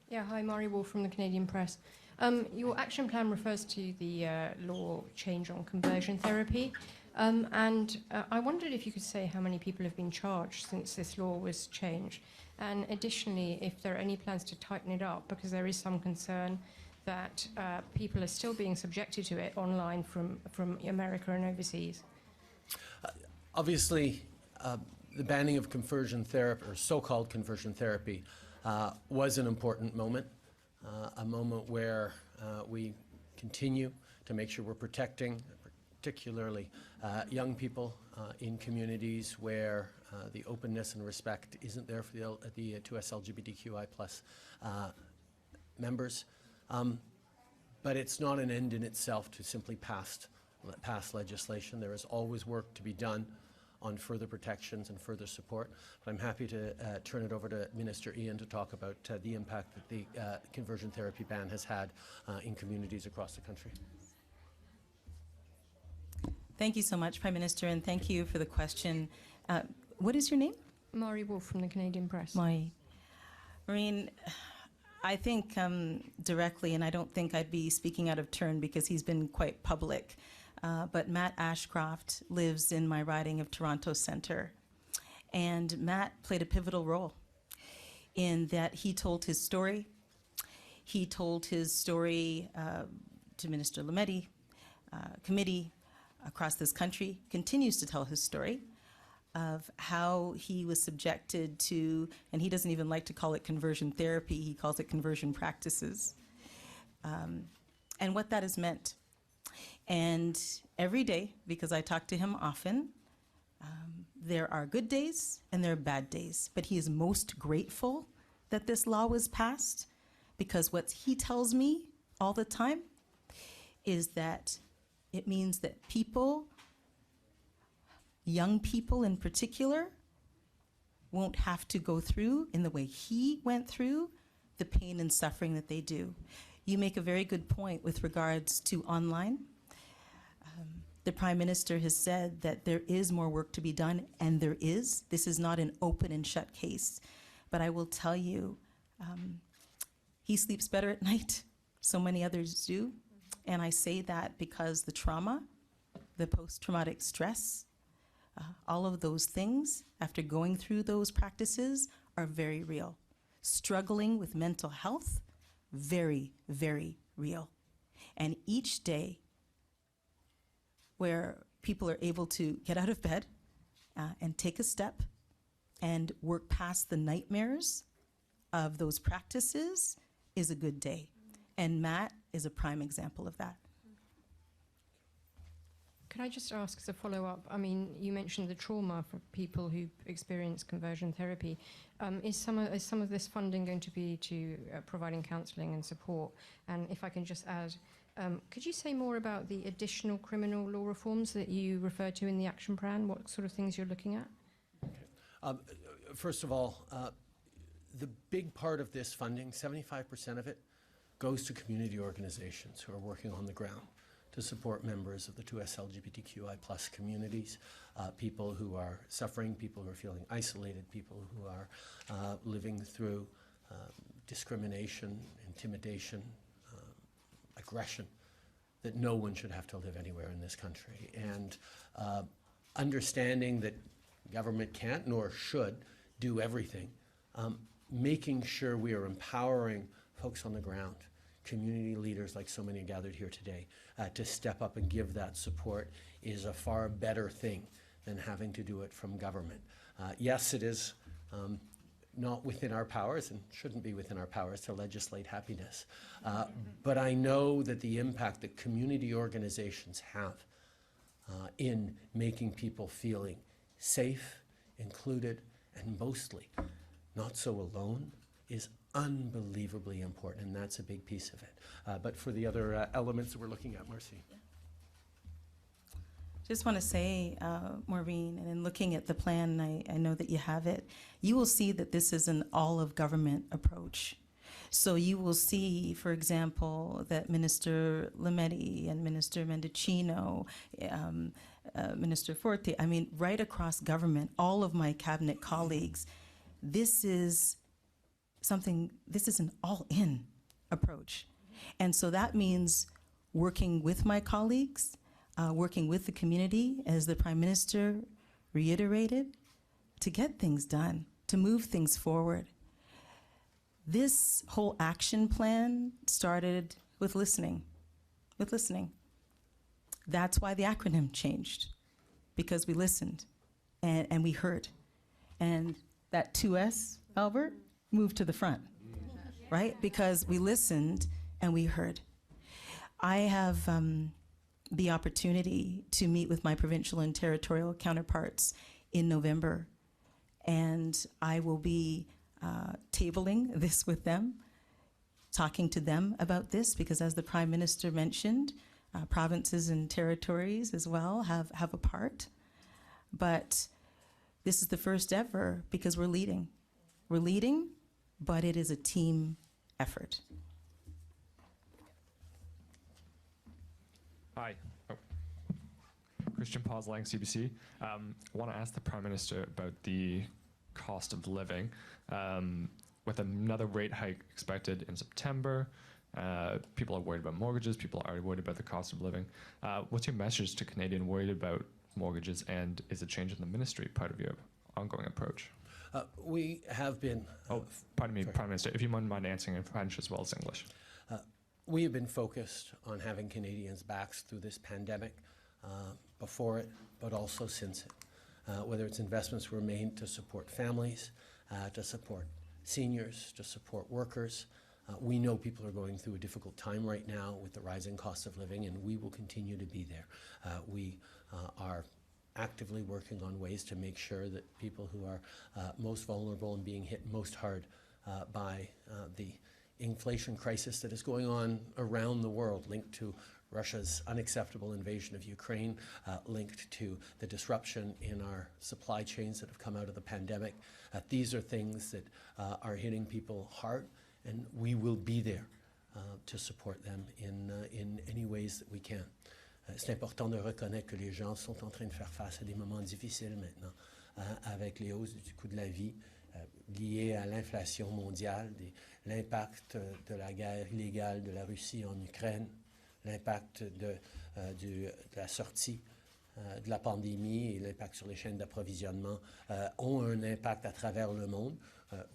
Yeah, hi, Mari Wolf from the Canadian Press. Your action plan refers to the law change on conversion therapy. I wondered if you could say how many people have been charged since this law was changed. And additionally, if there are any plans to tighten it up, because there is some concern that people are still being subjected to it online from America and overseas. Obviously, the banning of conversion therapy, or so-called conversion therapy, was an important moment, a moment where we continue to make sure we're protecting particularly young people in communities where the openness and respect isn't there for the 2SLGBTQI+ members. But it's not an end in itself to simply pass legislation. There is always work to be done on further protections and further support. But I'm happy to turn it over to Minister Ian to talk about the impact that the conversion therapy ban has had in communities across the country. Thank you so much, Prime Minister, and thank you for the question. What is your name? Mari Wolf from the Canadian Press. Maureen, I think directly, and I don't think I'd be speaking out of turn because he's been quite public, but Matt Ashcroft lives in my riding of Toronto Centre. And Matt played a pivotal role in that he told his story. He told his story to Minister Lametti, committee across this country, continues to tell his story of how he was subjected to, and he doesn't even like to call it conversion therapy, he calls it conversion practices, and what that has meant. And every day, because I talk to him often, there are good days and there are bad days, but he is most grateful that this law was passed, because what he tells me all the time is that it means that people, young people in particular, won't have to go through in the way he went through the pain and suffering that they do. You make a very good point with regards to online. The Prime Minister has said that there is more work to be done, and there is. This is not an open and shut case. But I will tell you, he sleeps better at night. So many others do. And I say that because the trauma, the post-traumatic stress, all of those things, after going through those practices, are very real. Struggling with mental health, very, very real. And each day where people are able to get out of bed and take a step and work past the nightmares of those practices is a good day. And Matt is a prime example of that. Could I just ask as a follow-up? I mean, you mentioned the trauma for people who experience conversion therapy. Is some of this funding going to be to providing counselling and support? And if I can just add, could you say more about the additional criminal law reforms that you referred to in the action plan? What sort of things you're looking at? First of all, the big part of this funding, 75% of it, goes to community organizations who are working on the ground to support members of the 2SLGBTQI plus communities, people who are suffering, people who are feeling isolated, people who are living through discrimination, intimidation, aggression, that no one should have to live anywhere in this country. And understanding that government can't nor should do everything, making sure we are empowering folks on the ground, community leaders like so many gathered here today, to step up and give that support is a far better thing than having to do it from government. Yes, it is not within our powers and shouldn't be within our powers to legislate happiness. But I know that the impact that community organizations have in making people feeling safe, included, and mostly not so alone is unbelievably important, and that's a big piece of it. But for the other elements that we're looking at, Marci. Just want to say, Maureen, and in looking at the plan, I know that you have it, you will see that this is an all-of-government approach. So you will see, for example, that Minister Lametti and Minister Mendicino, Minister Forte, I mean, right across government, all of my cabinet colleagues, this is an all-in approach. And so that means working with my colleagues, working with the community, as the Prime Minister reiterated, to get things done, to move things forward. This whole action plan started with listening, That's why the acronym changed, because we listened and we heard. And that 2S, Albert, moved to the front, right? Because we listened and we heard. I have the opportunity to meet with my provincial and territorial counterparts in November, and I will be tabling this with them, talking to them about this, because as the Prime Minister mentioned, provinces and territories as well have a part. But this is the first ever because we're leading. We're leading, but it is a team effort. Hi. Christian Poslang, CBC. I want to ask the Prime Minister about the cost of living. With another rate hike expected in September, people are worried about mortgages, people are worried about the cost of living. What's your message to Canadians worried about mortgages, and is a change in the ministry part of your ongoing approach? We have been... pardon me, Prime Minister, if you wouldn't mind answering in French as well as English. We have been focused on having Canadians' backs through this pandemic, before it, but also since it. Whether it's investments were made to support families, to support seniors, to support workers. We know people are going through a difficult time right now with the rising cost of living, and we will continue to be there. We are actively working on ways to make sure that people who are most vulnerable and being hit most hard by the inflation crisis that is going on around the world, linked to Russia's unacceptable invasion of Ukraine, linked to the disruption in our supply chains that have come out of the pandemic. These are things that are hitting people hard, and we will be there to support them in any ways that we can. C'est important de reconnaître que les gens sont en train de faire face à des moments difficiles maintenant, avec les hausses du coût de la vie liées à l'inflation mondiale, l'impact de la guerre illégale de la Russie en Ukraine, l'impact de la sortie de la pandémie et l'impact sur les chaînes d'approvisionnement ont un impact à travers le monde.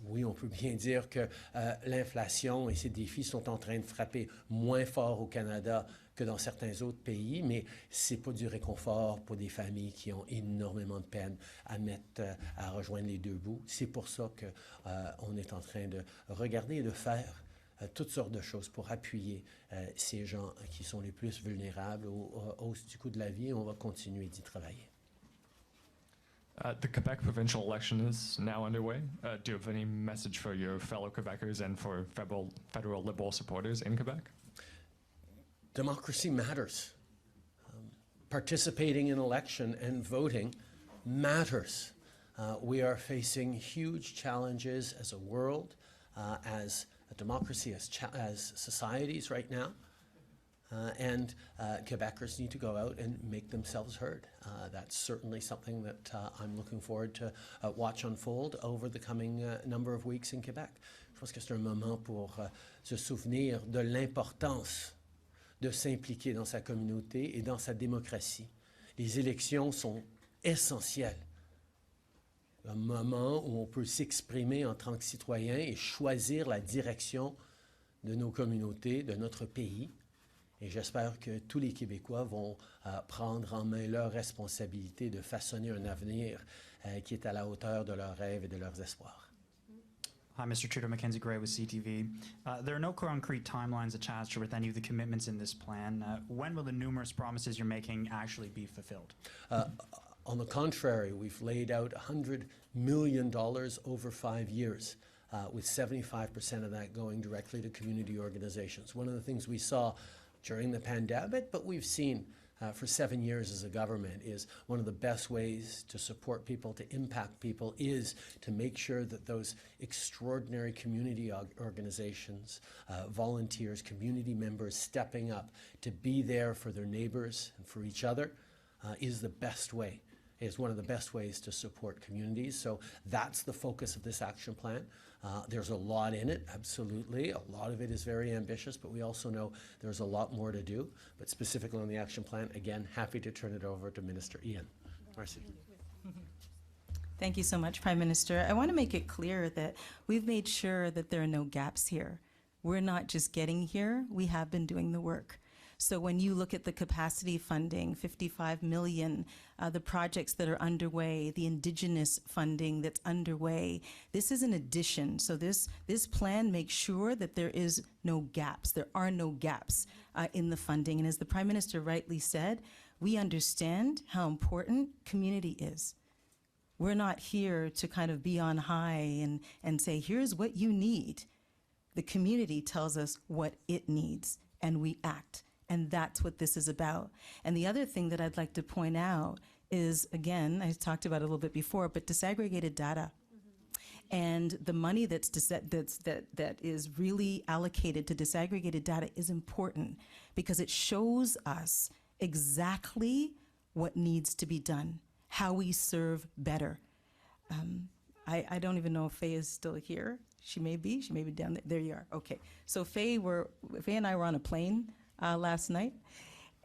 Oui, on peut bien dire que l'inflation et ses défis sont en train de frapper moins fort au Canada que dans certains autres pays, mais c'est pas du réconfort pour des familles qui ont énormément de peine à rejoindre les deux bouts. C'est pour ça que on est en train de regarder et de faire toutes sortes de choses pour appuyer ces gens qui sont les plus vulnérables aux hausses du coût de la vie, et on va continuer d'y travailler. The Quebec provincial election is now underway. Do you have any message for your fellow Quebecers and for federal Liberal supporters in Quebec? Democracy matters. Participating in election and voting matters. We are facing huge challenges as a world, as a democracy, as societies right now. And Quebecers need to go out and make themselves heard. That's certainly something that I'm looking forward to watch unfold over the coming number of weeks in Quebec. Je pense que c'est un moment pour se souvenir de l'importance de s'impliquer dans sa communauté et dans sa démocratie. Les élections sont essentielles. Un moment où on peut s'exprimer en tant que citoyen et choisir la direction de nos communautés, de notre pays. Et j'espère que tous les Québécois vont prendre en main leurs responsabilités de façonner un avenir qui est à la hauteur de leurs rêves et de leurs espoirs. Hi, Mr. Trudeau, Mackenzie Gray with CTV. There are no concrete timelines attached with any of the commitments in this plan. When will the numerous promises you're making actually be fulfilled? On the contrary, we've laid out $100 million over 5 years, with 75% of that going directly to community organizations. One of the things we saw during the pandemic, but we've seen for 7 years as a government, is one of the best ways to support people, to impact people, is to make sure that those extraordinary community organizations, volunteers, community members stepping up to be there for their neighbors and for each other is the best way. Is one of the best ways to support communities. So that's the focus of this action plan. There's a lot in it, absolutely. A lot of it is very ambitious, but we also know there's a lot more to do. But specifically on the action plan, again, happy to turn it over to Minister Ian. Marci. Thank you so much, Prime Minister. I want to make it clear that we've made sure that there are no gaps here. We're not just getting here, we have been doing the work. So when you look at the capacity funding, 55 million, the projects that are underway, the Indigenous funding that's underway, this is an addition. So this plan makes sure that there is no gaps. There are no gaps in the funding. And as the Prime Minister rightly said, we understand how important community is. We're not here to kind of be on high and say, here's what you need. The community tells us what it needs, and we act. And that's what this is about. And the other thing that I'd like to point out is, again, I talked about it a little bit before, but disaggregated data. And the money that is really allocated to disaggregated data is important because it shows us exactly what needs to be done, how we serve better. I don't even know if Faye is still here. She may be down there. There you are. Okay. So Faye and I were on a plane last night,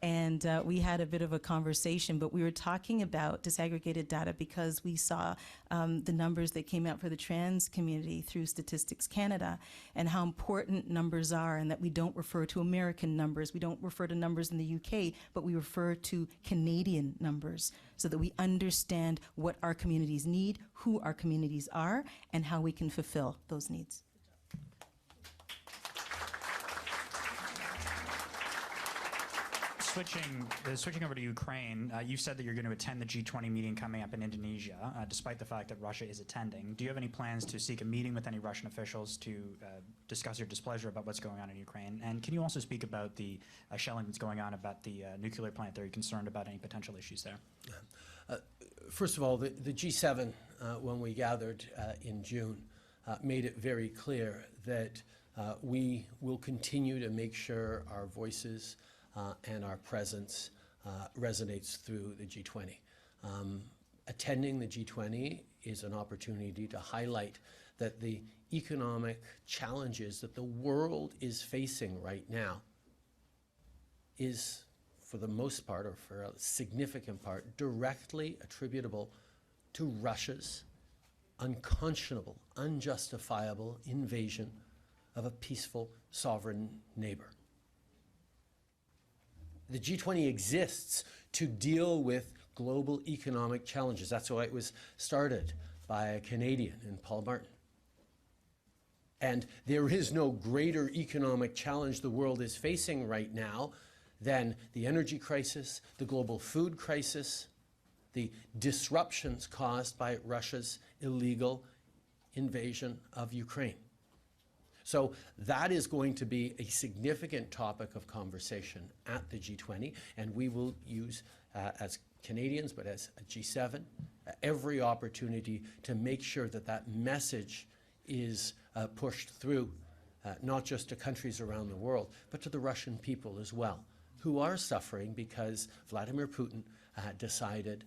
and we had a bit of a conversation, but we were talking about disaggregated data because we saw the numbers that came out for the trans community through Statistics Canada and how important numbers are, and that we don't refer to American numbers, we don't refer to numbers in the UK, but we refer to Canadian numbers so that we understand what our communities need, who our communities are, and how we can fulfill those needs. Switching over to Ukraine, you said that you're going to attend the G20 meeting coming up in Indonesia, despite the fact that Russia is attending. Do you have any plans to seek a meeting with any Russian officials to discuss your displeasure about what's going on in Ukraine? And can you also speak about the shelling that's going on about the nuclear plant? Are you concerned about any potential issues there? First of all, the G7, when we gathered in June, made it very clear that we will continue to make sure our voices and our presence resonates through the G20. Attending the G20 is an opportunity to highlight that the economic challenges that the world is facing right now is, for the most part, or for a significant part, directly attributable to Russia's unconscionable, unjustifiable invasion of a peaceful, sovereign neighbor. The G20 exists to deal with global economic challenges. That's why it was started by a Canadian, in Paul Martin. And there is no greater economic challenge the world is facing right now than the energy crisis, the global food crisis, the disruptions caused by Russia's illegal invasion of Ukraine. So that is going to be a significant topic of conversation at the G20, and we will use, as Canadians, but as a G7, every opportunity to make sure that that message is pushed through, not just to countries around the world, but to the Russian people as well, who are suffering because Vladimir Putin decided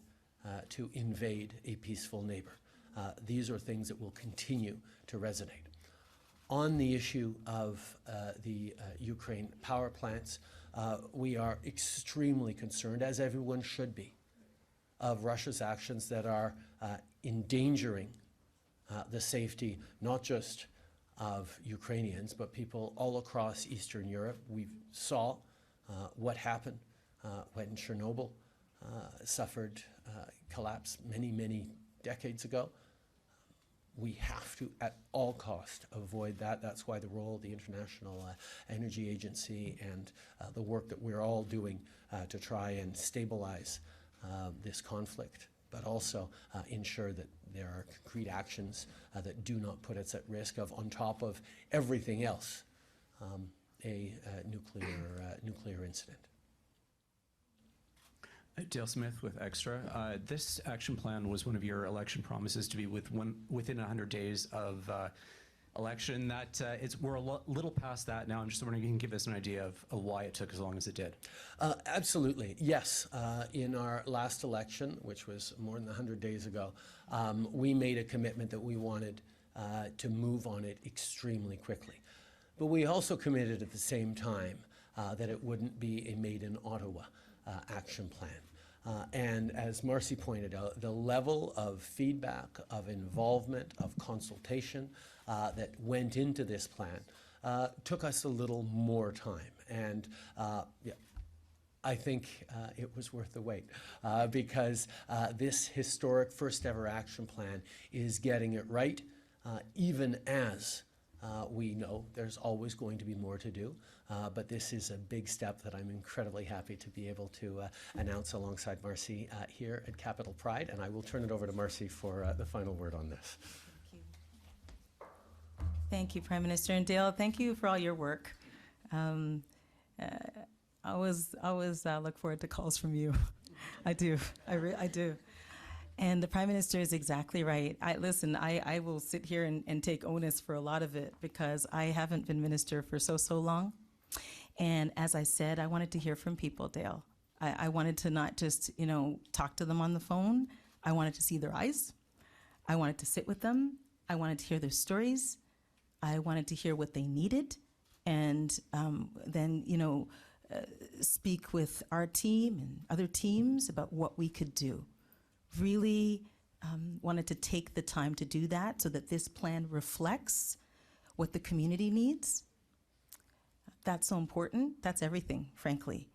to invade a peaceful neighbor. These are things that will continue to resonate. On the issue of the Ukraine power plants, we are extremely concerned, as everyone should be, of Russia's actions that are endangering the safety not just of Ukrainians, but people all across Eastern Europe. We saw what happened when Chernobyl suffered collapse many, many decades ago. We have to, at all cost, avoid that. That's why the role of the International Energy Agency and the work that we're all doing to try and stabilize this conflict, but also ensure that there are concrete actions that do not put us at risk of, on top of everything else, a nuclear incident. Dale Smith with Extra. This action plan was one of your election promises to be within 100 days of election. We're a little past that now. I'm just wondering if you can give us an idea of why it took as long as it did. Absolutely, yes. In our last election, which was more than 100 days ago, we made a commitment that we wanted to move on it extremely quickly. But we also committed at the same time that it wouldn't be a made in Ottawa action plan. And as Marci pointed out, the level of feedback, of involvement, of consultation that went into this plan took us a little more time. And yeah, I think it was worth the wait because this historic first ever action plan is getting it right, even as we know there's always going to be more to do. But this is a big step that I'm incredibly happy to be able to announce alongside Marci here at Capital Pride, and I will turn it over to Marci for the final word on this. Thank you, Prime Minister. And Dale, thank you for all your work. I always look forward to calls from you. I do. I do. And the Prime Minister is exactly right. I will sit here and take onus for a lot of it because I haven't been minister for so long. And as I said, I wanted to hear from people, Dale. I wanted to not just, talk to them on the phone. I wanted to see their eyes. I wanted to sit with them. I wanted to hear their stories. I wanted to hear what they needed. And then, speak with our team and other teams about what we could do. Really wanted to take the time to do that so that this plan reflects what the community needs. That's so important. That's everything, frankly.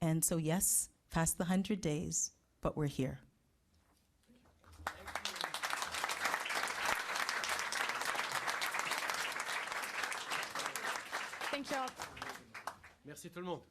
And so, yes, past the 100 days, but we're here. Thank you all. Merci tout le monde.